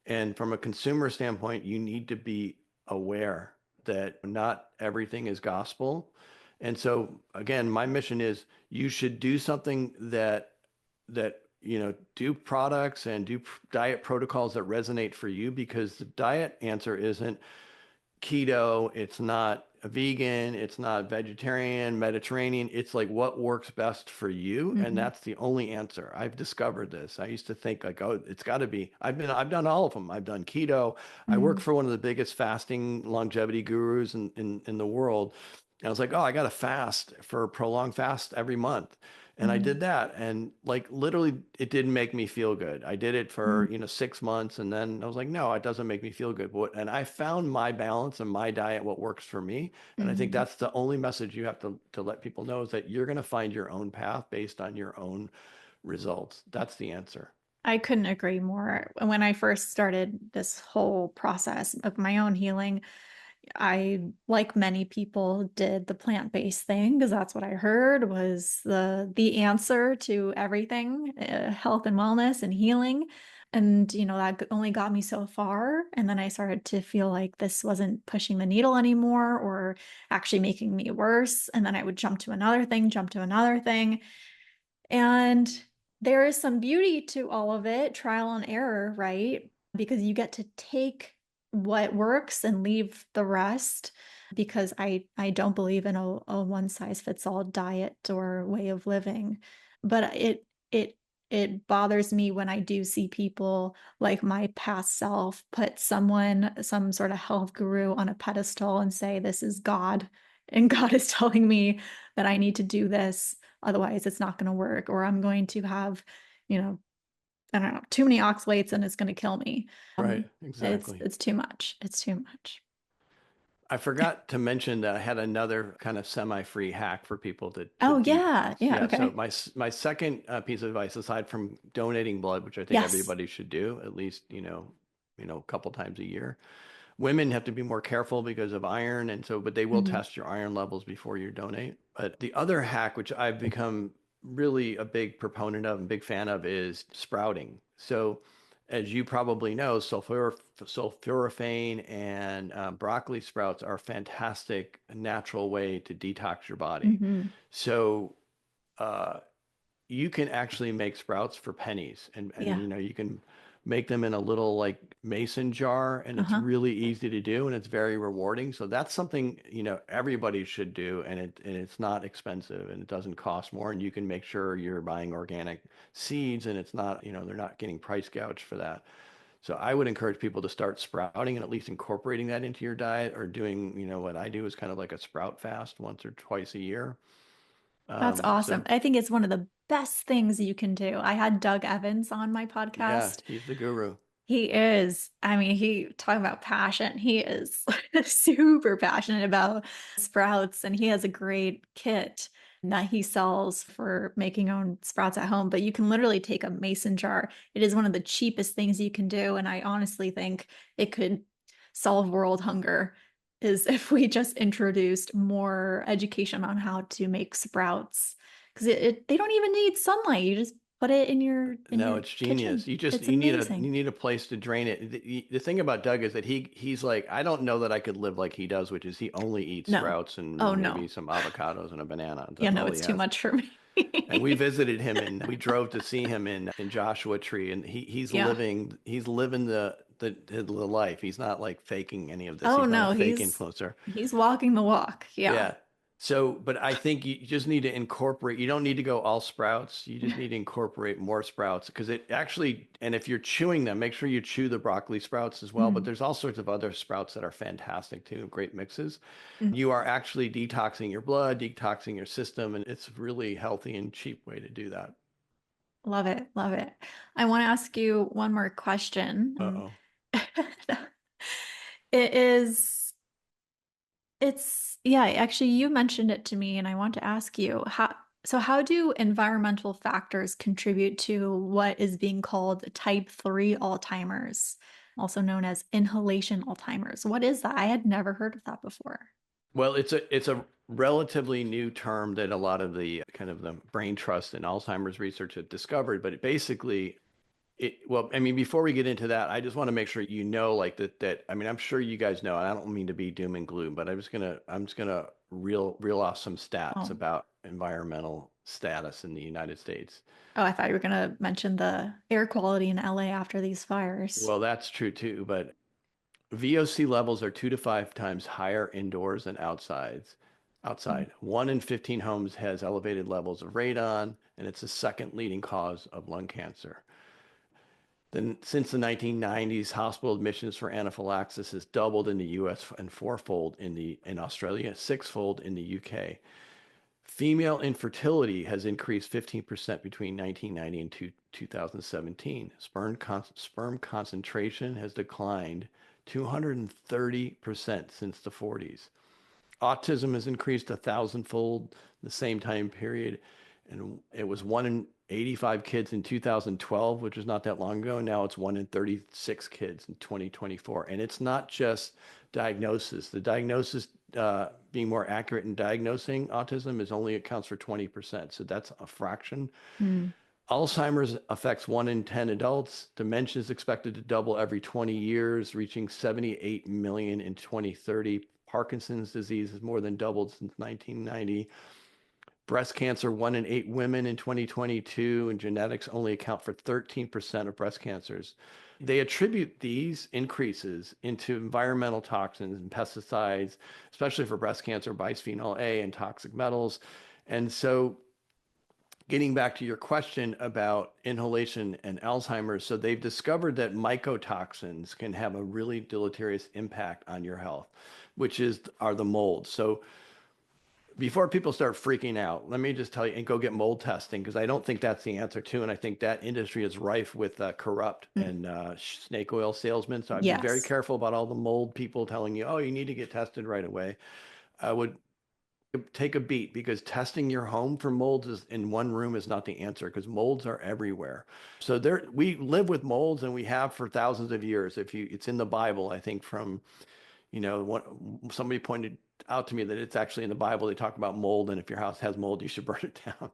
And from a consumer standpoint, you need to be aware that not everything is gospel. And so again, my mission is you should do something that do products and do diet protocols that resonate for you, because the diet answer isn't keto, it's not a vegan, it's not vegetarian, Mediterranean. It's like what works best for you. And Mhm. that's the only answer. I've discovered this. I used to think like, oh, it's got to be. I've done all of them. I've done keto. I work Mhm. for one of the biggest fasting longevity gurus in the world. And I was like, oh, I got to fast for a prolonged fast every month. And I Mhm. did that. And like literally it didn't make me feel good. I did it Mhm. for, 6 months. And then I was like, no, it doesn't make me feel good. And I found my balance and my diet, what works for me. And I think Mhm. that's the only message you have to let people know, is that you're going to find your own path based on your own results. That's the answer. I couldn't agree more. When I first started this whole process of my own healing, I, like many people, did the plant-based thing because that's what I heard was the answer to everything, health and wellness and healing. And that only got me so far. And then I started to feel like this wasn't pushing the needle anymore, or actually making me worse. And then I would jump to another thing, jump to another thing. And there is some beauty to all of it, trial and error, right? Because you get to take what works and leave the rest. because I don't believe in a one size fits all diet or way of living. But it bothers me when I do see people like my past self put some sort of health guru on a pedestal and say, this is God, and God is telling me that I need to do this, otherwise it's not going to work, or I'm going to have, you know, I don't know, too many oxalates and it's going to kill me. Right, exactly. It's too much. It's too much. I forgot to mention that I had another kind of semi-free hack for people to Oh yeah, detox. yeah, Yeah, so okay. my second piece of advice, aside from donating blood, which I think Yes. everybody should do at least, a couple times a year. Women have to be more careful because of iron, and so, but they will Mhm. test your iron levels before you donate. But the other hack, which I've become really a big proponent of and big fan of, is sprouting. So, as you probably know, sulforaphane and broccoli sprouts are a fantastic natural way to detox your body. Mhm. So, uh, you can actually make sprouts for pennies, and Yeah. you can make them in a little like mason jar, and it's Uh-huh. really easy to do, and it's very rewarding. So that's something everybody should do, and it's not expensive, and it doesn't cost more, and you can make sure you're buying organic seeds, and it's not, they're not getting price gouged for that. So I would encourage people to start sprouting and at least incorporating that into your diet, or doing, what I do is kind of like a sprout fast once or twice a year. That's So awesome. I think it's one of the best things you can do. I had Doug Evans on my yeah, podcast. he's the guru. He is, I mean, he talking about passion. He is super passionate about sprouts, and he has a great kit that he sells for making own sprouts at home. But you can literally take a mason jar. It is one of the cheapest things you can do, and I honestly think it could solve world hunger. Is if we just introduced more education on how to make sprouts, because they don't even need sunlight. You just put it in No, your it's kitchen. genius. You just It's you amazing. need a place to drain it. The thing about Doug is that he's like, I don't know that I could live like he does, which is he only eats No. sprouts Oh and maybe no. some avocados and a banana. Yeah, That's no, all he it's too has. much for me. And we visited him, and we drove to see him in Joshua Tree, and Yeah. he's living the life. He's not like faking any of this. Oh He's not a no, fake influencer. he's walking the walk. Yeah. Yeah. So, but I think you just need to incorporate, you don't need to go all sprouts. You just need to incorporate more sprouts, because it actually, and if you're chewing them, make sure you chew the broccoli sprouts as well. But Mhm. there's all sorts of other sprouts that are fantastic too, great mixes. Mhm. You are actually detoxing your blood, detoxing your system, and it's a really healthy and cheap way to do that. Love it. Love it. I want to ask you one more question. Uh-oh. It is, yeah, actually, you mentioned it to me, and I want to ask you how do environmental factors contribute to what is being called type 3 Alzheimer's, also known as inhalation Alzheimer's? What is that? I had never heard of that before. Well, it's a relatively new term that a lot of the kind of the brain trust and Alzheimer's research have discovered, but it basically well, I mean, before we get into that, I just want to make sure like that I mean, I'm sure you guys know, and I don't mean to be doom and gloom, but I'm just gonna reel off some stats Oh. about environmental status in the United States. Oh, I thought you were going to mention the air quality in LA after these fires. Well, that's true too, but VOC levels are 2 to 5 times higher indoors than Mm. Outside, 1 in 15 homes has elevated levels of radon, and it's the second leading cause of lung cancer. Then, since the 1990s, hospital admissions for anaphylaxis has doubled in the U.S. and fourfold in Australia, sixfold in the U.K. Female infertility has increased 15% between 1990 and 2017. Sperm concentration has declined 230% since the 40s. Autism has increased 1,000-fold the same time period, and it was 1 in 85 kids in 2012, which is not that long ago. Now it's 1 in 36 kids in 2024, and it's not just diagnosis. The diagnosis, being more accurate in diagnosing autism, is only accounts for 20%, so that's a fraction. Mm. Alzheimer's affects 1 in 10 adults. Dementia is expected to double every 20 years, reaching 78 million in 2030. Parkinson's disease has more than doubled since 1990. Breast cancer, 1 in 8 women in 2022, and genetics only account for 13% of breast cancers. They attribute these increases into environmental toxins and pesticides, especially for breast cancer, bisphenol A and toxic metals. And so getting back to your question about inhalation and Alzheimer's, so they've discovered that mycotoxins can have a really deleterious impact on your health, which are the molds. So before people start freaking out, let me just tell you and go get mold testing, because I don't think that's the answer too. And I think that industry is rife with corrupt Mm. and snake oil salesmen. So I'd be very Yes. careful about all the mold people telling you, oh, you need to get tested right away. I would take a beat, because testing your home for molds in one room is not the answer, because molds are everywhere. So we live with molds, and we have for thousands of years. It's in the Bible, I think, from somebody pointed out to me that it's actually in the Bible. They talk about mold, and if your house has mold, you should burn it down.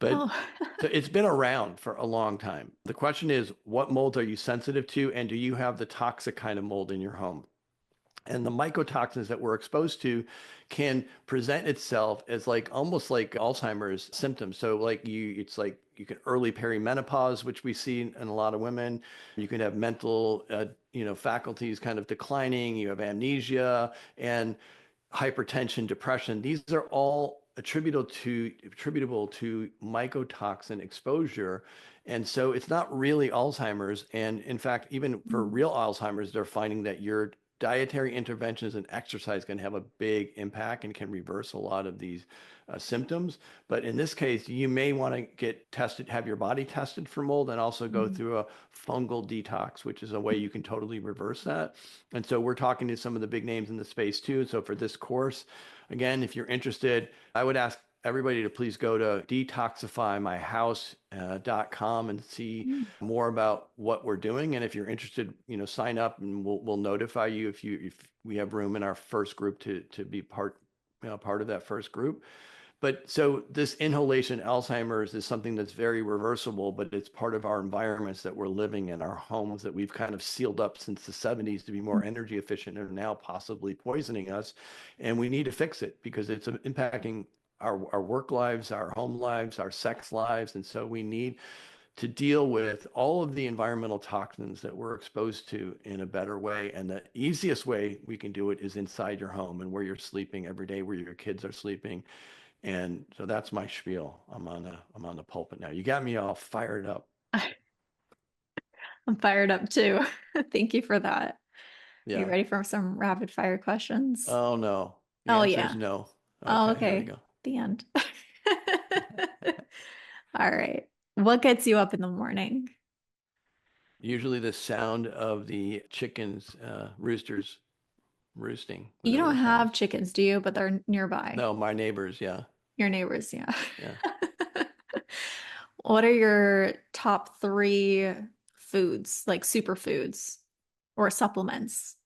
But Oh. so it's been around for a long time. The question is, what molds are you sensitive to, and do you have the toxic kind of mold in your home? And the mycotoxins that we're exposed to can present itself as almost like Alzheimer's symptoms. So it's like you can early perimenopause, which we see in a lot of women. You can have mental, faculties kind of declining. You have amnesia and hypertension, depression. These are all attributable to mycotoxin exposure. And so it's not really Alzheimer's. And in fact, even for real Alzheimer's, they're finding that your dietary interventions and exercise can have a big impact and can reverse a lot of these symptoms. But in this case, you may want to get tested, have your body tested for mold, and also go through a fungal detox, which is a way you can totally reverse that. And so we're talking to some of the big names in the space too. So for this course, again, if you're interested, I would ask everybody to please go to 𝗤𝗙𝗎𝗂𝗏𝗏𝗏𝗏.com and see more about what we're doing. And if you're interested, sign up, and we'll notify you if we have room in our first group to be part of that first group. But so this inhalation Alzheimer's is something that's very reversible, but it's part of our environments that we're living in, our homes that we've kind of sealed up since the 70s to be more energy efficient, and are now possibly poisoning us. And we need to fix it, because it's impacting our work lives, our home lives, our sex lives. And so we need to deal with all of the environmental toxins that we're exposed to in a better way. And the easiest way we can do it is inside your home and where you're sleeping every day, where your kids are sleeping. And so that's my spiel. I'm on the pulpit now. You got me all fired up. I'm fired up too. Thank you for that. Are you Yeah. ready for some rapid fire questions? Oh no. The Oh answer is yeah. no. Oh, Okay, here we okay. go. The end. All right. What gets you up in the morning? Usually the sound of the chickens, roosters roosting, You whatever don't that sounds. have chickens, do you? But they're nearby. No, my neighbors, yeah. Your neighbors, yeah. Yeah. What are your top three foods, like superfoods or supplements?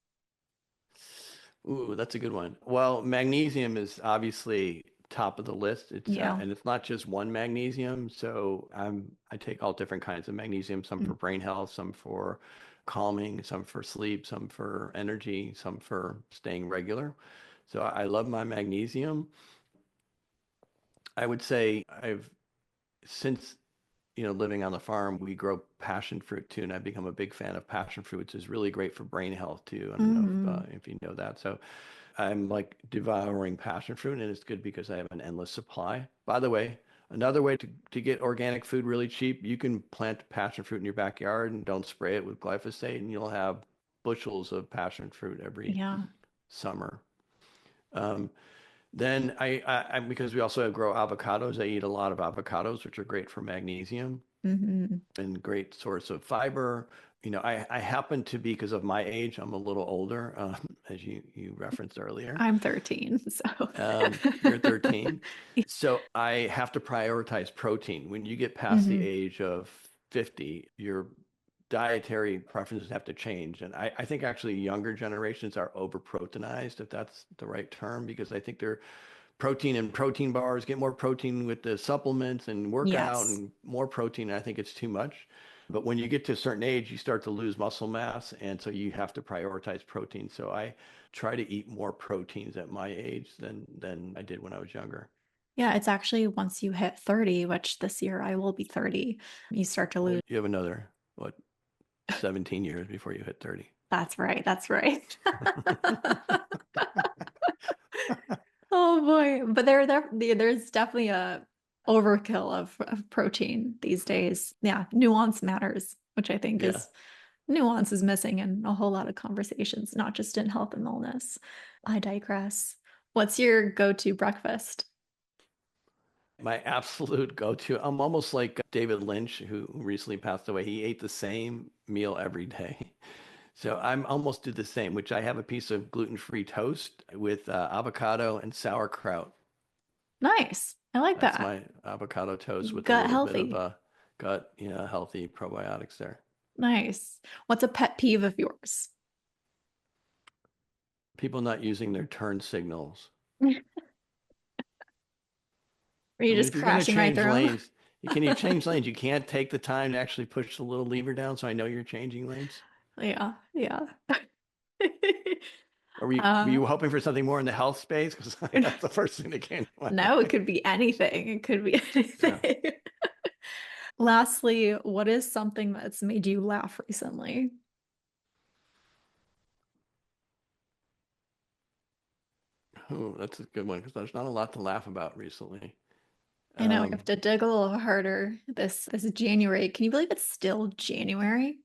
Ooh, that's a good one. Well, magnesium is obviously top of the list. Yeah. And it's not just one magnesium. So I take all different kinds of magnesium, some for brain health, some for calming, some for sleep, some for energy, some for staying regular. So I love my magnesium. I would say since living on the farm, we grow passion fruit too, and I've become a big fan of passion fruit, which is really great for brain health too. I don't know Mm-hmm. if you know that. So I'm like devouring passion fruit, and it's good because I have an endless supply. By the way, another way to get organic food really cheap, you can plant passion fruit in your backyard and don't spray it with glyphosate, and you'll have bushels of passion fruit every Yeah. summer. Um, then because we also grow avocados, I eat a lot of avocados, which are great for magnesium Mm-hmm. and great source of fiber. I happen to be, because of my age, I'm a little older, as you referenced earlier. I'm 13, so You're 13. So I have to prioritize protein. When you get past the hmm age of 50, your dietary preferences have to change. And I think actually younger generations are over proteinized, if that's the right term, because I think they're protein and protein bars, get more protein with the supplements and workout Yes. and more protein. I think it's too much. But when you get to a certain age, you start to lose muscle mass. And so you have to prioritize protein. So I try to eat more proteins at my age than I did when I was younger. Yeah, it's actually once you hit 30, which this year I will be 30, you start to Well, lose. you have another, what? 17 years before you hit 30. That's right. That's right. Oh boy. But there's definitely a overkill of protein these days. Yeah, nuance matters, which I think Yeah. is nuance is missing in a whole lot of conversations, not just in health and wellness. I digress. What's your go-to breakfast? My absolute go-to. I'm almost like David Lynch, who recently passed away. He ate the same meal every day. So I'm almost do the same, which I have a piece of gluten-free toast with avocado and sauerkraut. Nice. I like That's that. my avocado toast with a Gut little bit of healthy. gut, healthy probiotics there. Nice. What's a pet peeve of yours? People not using their turn signals. Are I you mean, just if you're going to crashing right change through them? lanes, can you change lanes? You can't take the time to actually push the little lever down so I know you're changing lanes. Yeah, yeah. Or were Uh, you hoping for something more in the health space? Because that's the first thing that came to my no, it mind. could be anything. It could be Yeah. anything. Lastly, what is something that's made you laugh recently? Oh, that's a good one because there's not a lot to laugh about recently. I know we have Um, to dig a little harder this January. Can you believe it's still January?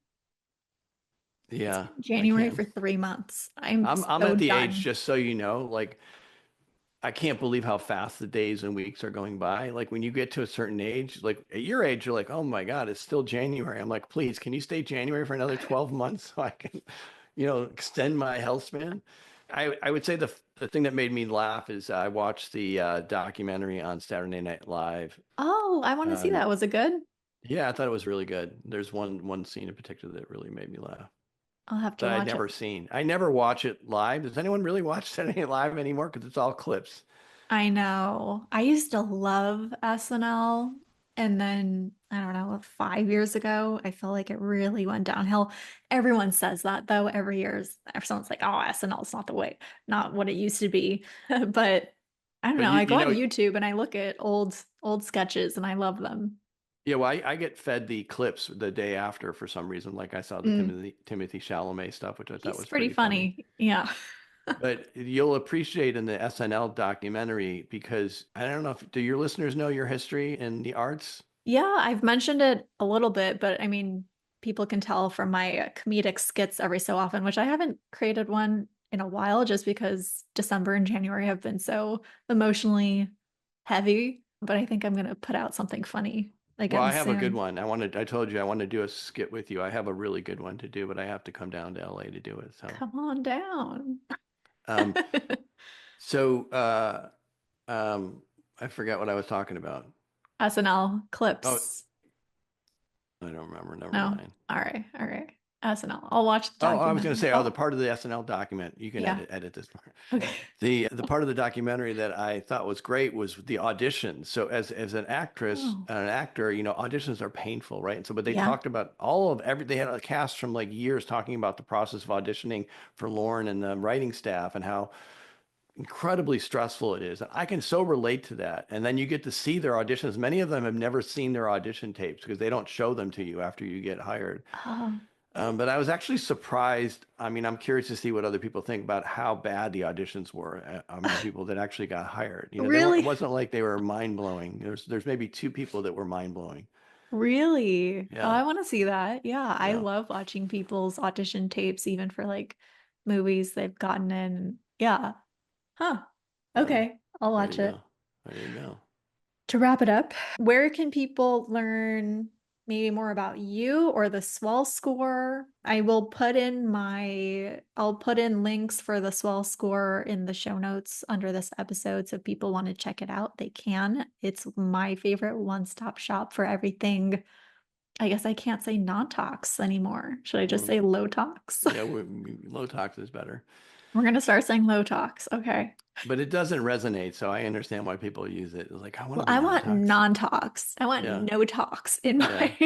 It's yeah, been I January can. for 3 months. I'm I'm so at the age, done. just so you know, like I can't believe how fast the days and weeks are going by. Like when you get to a certain age, like at your age, you're like, oh my God, it's still January. I'm like, please, can you stay January for another 12 months so I can, extend my health span? I would say the thing that made me laugh is I watched the documentary on Saturday Night Live. Oh, I want to see Um, that. Was it good? yeah, I thought it was really good. There's one scene in particular that really made me laugh I'll have to that I'd watch it. never seen. I never watch it live. Does anyone really watch Saturday Night Live anymore? Because it's all clips. I know. I used to love SNL. And then, I don't know, 5 years ago, I feel like it really went downhill. Everyone says that though, every year. Everyone's like, oh, SNL is not the way, not what it used to be. But I don't But know. you I go you on know, YouTube and I look at old sketches and I love them. yeah, well, I get fed the clips the day after for some reason. Like I saw the Mm, Timothy Chalamet stuff, which I thought he's was pretty pretty funny. funny. Yeah. But you'll appreciate in the SNL documentary because I don't know if do your listeners know your history in the arts? Yeah, I've mentioned it a little bit, but I mean, people can tell from my comedic skits every so often, which I haven't created one in a while just because December and January have been so emotionally heavy. But I think I'm going to put out something funny Well, again I have a good soon. one. I told you I want to do a skit with you. I have a really good one to do, but I have to come down to LA to do it. So, Come on down. um, so um, I forgot what I was talking about. SNL Oh, clips. I don't remember. Never No. mind. All right. All right. SNL. I'll watch the Oh, I was going to documentary. say, the Oh, part of the SNL document, you can yeah. edit this part. Okay. The part of the documentary that I thought was great was the auditions. So as an actress Oh, and an actor, auditions are painful, right? And so, but they yeah. talked about they had a cast from like years talking about the process of auditioning for Lauren and the writing staff and how incredibly stressful it is. And I can so relate to that. And then you get to see their auditions. Many of them have never seen their audition tapes because they don't show them to you after you get hired. Oh, But I was actually surprised. I mean, I'm curious to see what other people think about how bad the auditions were among the people that actually got hired. They weren't. It really? wasn't like they were mind blowing. There's maybe two people that were mind blowing. Really? Oh, Yeah, I want to see that. Yeah, I yeah. love watching people's audition tapes, even for like movies they've gotten in. Yeah. Huh. So Okay, I'll there watch you it. go. There you go. To wrap it up, where can people learn maybe more about you or the Swell score? I'll put in links for the Swell score in the show notes under this episode. So if people want to check it out, they can. It's my favorite one-stop shop for everything. I guess I can't say non-tox anymore. Should I just Mm, say low tox? yeah, low tox is better, We're gonna start saying low tox. Okay. but it doesn't resonate. So I understand why people use it. It's like I want Well, to be I non want tox. non-tox. I want Yeah, no tox in yeah. my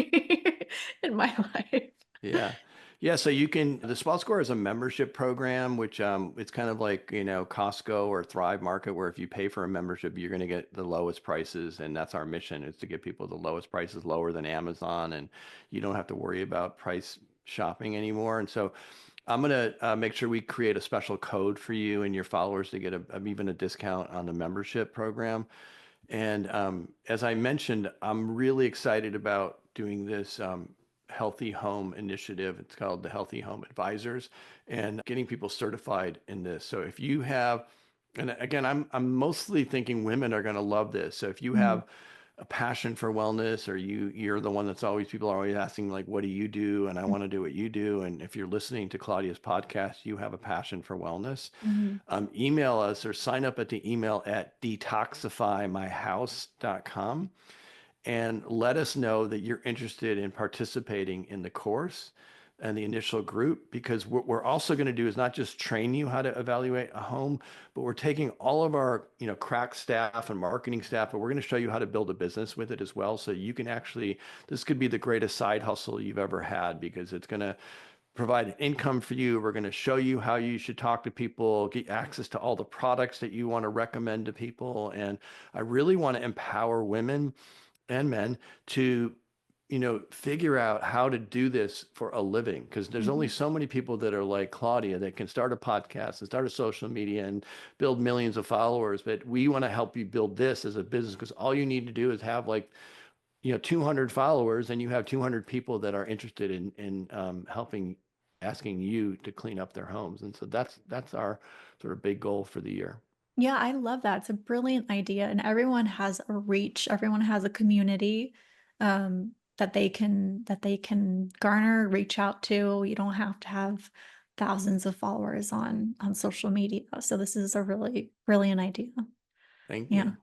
in my life. Yeah. Yeah, so the Swell Score is a membership program, which it's kind of like, Costco or Thrive Market, where if you pay for a membership, you're going to get the lowest prices. And that's our mission is to get people the lowest prices lower than Amazon. And you don't have to worry about price, shopping anymore. And so I'm going to make sure we create a special code for you and your followers to get even a discount on the membership program. And as I mentioned, I'm really excited about doing this healthy home initiative. It's called the Healthy Home Advisors, and getting people certified in this. So if you have, and again, I'm mostly thinking women are going to love this. So if you Mhm. have a passion for wellness, or you're the one that's always, people are always asking like, what do you do? And I want to do what you do. And if you're listening to Claudia's podcast, you have a passion for wellness, Mhm. email us or sign up at the email at detoxifymyhouse.com and let us know that you're interested in participating in the course and the initial group, because what we're also going to do is not just train you how to evaluate a home, but we're taking all of our, crack staff and marketing staff, and we're going to show you how to build a business with it as well. So you can actually, this could be the greatest side hustle you've ever had, because it's going to provide income for you. We're going to show you how you should talk to people, get access to all the products that you want to recommend to people. And I really want to empower women and men to, figure out how to do this for a living, because there's only Mhm. so many people that are like Claudia that can start a podcast and start a social media and build millions of followers. But we want to help you build this as a business, because all you need to do is have like, 200 followers, and you have 200 people that are interested in helping, asking you to clean up their homes. And so that's our sort of big goal for the year. Yeah, I love that. It's a brilliant idea, and everyone has a reach. Everyone has a community that they can garner, reach out to. You don't have to have thousands of followers on social media. So this is a really brilliant idea. Thank Yeah. you.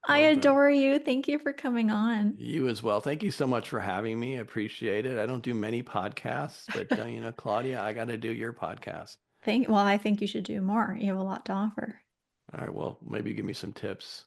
I Well done. adore you. Thank you for coming on. You as well. Thank you so much for having me. I appreciate it. I don't do many podcasts, but Claudia, I got to do your podcast. Well, I think you should do more. You have a lot to offer. All right. Well, maybe give me some tips.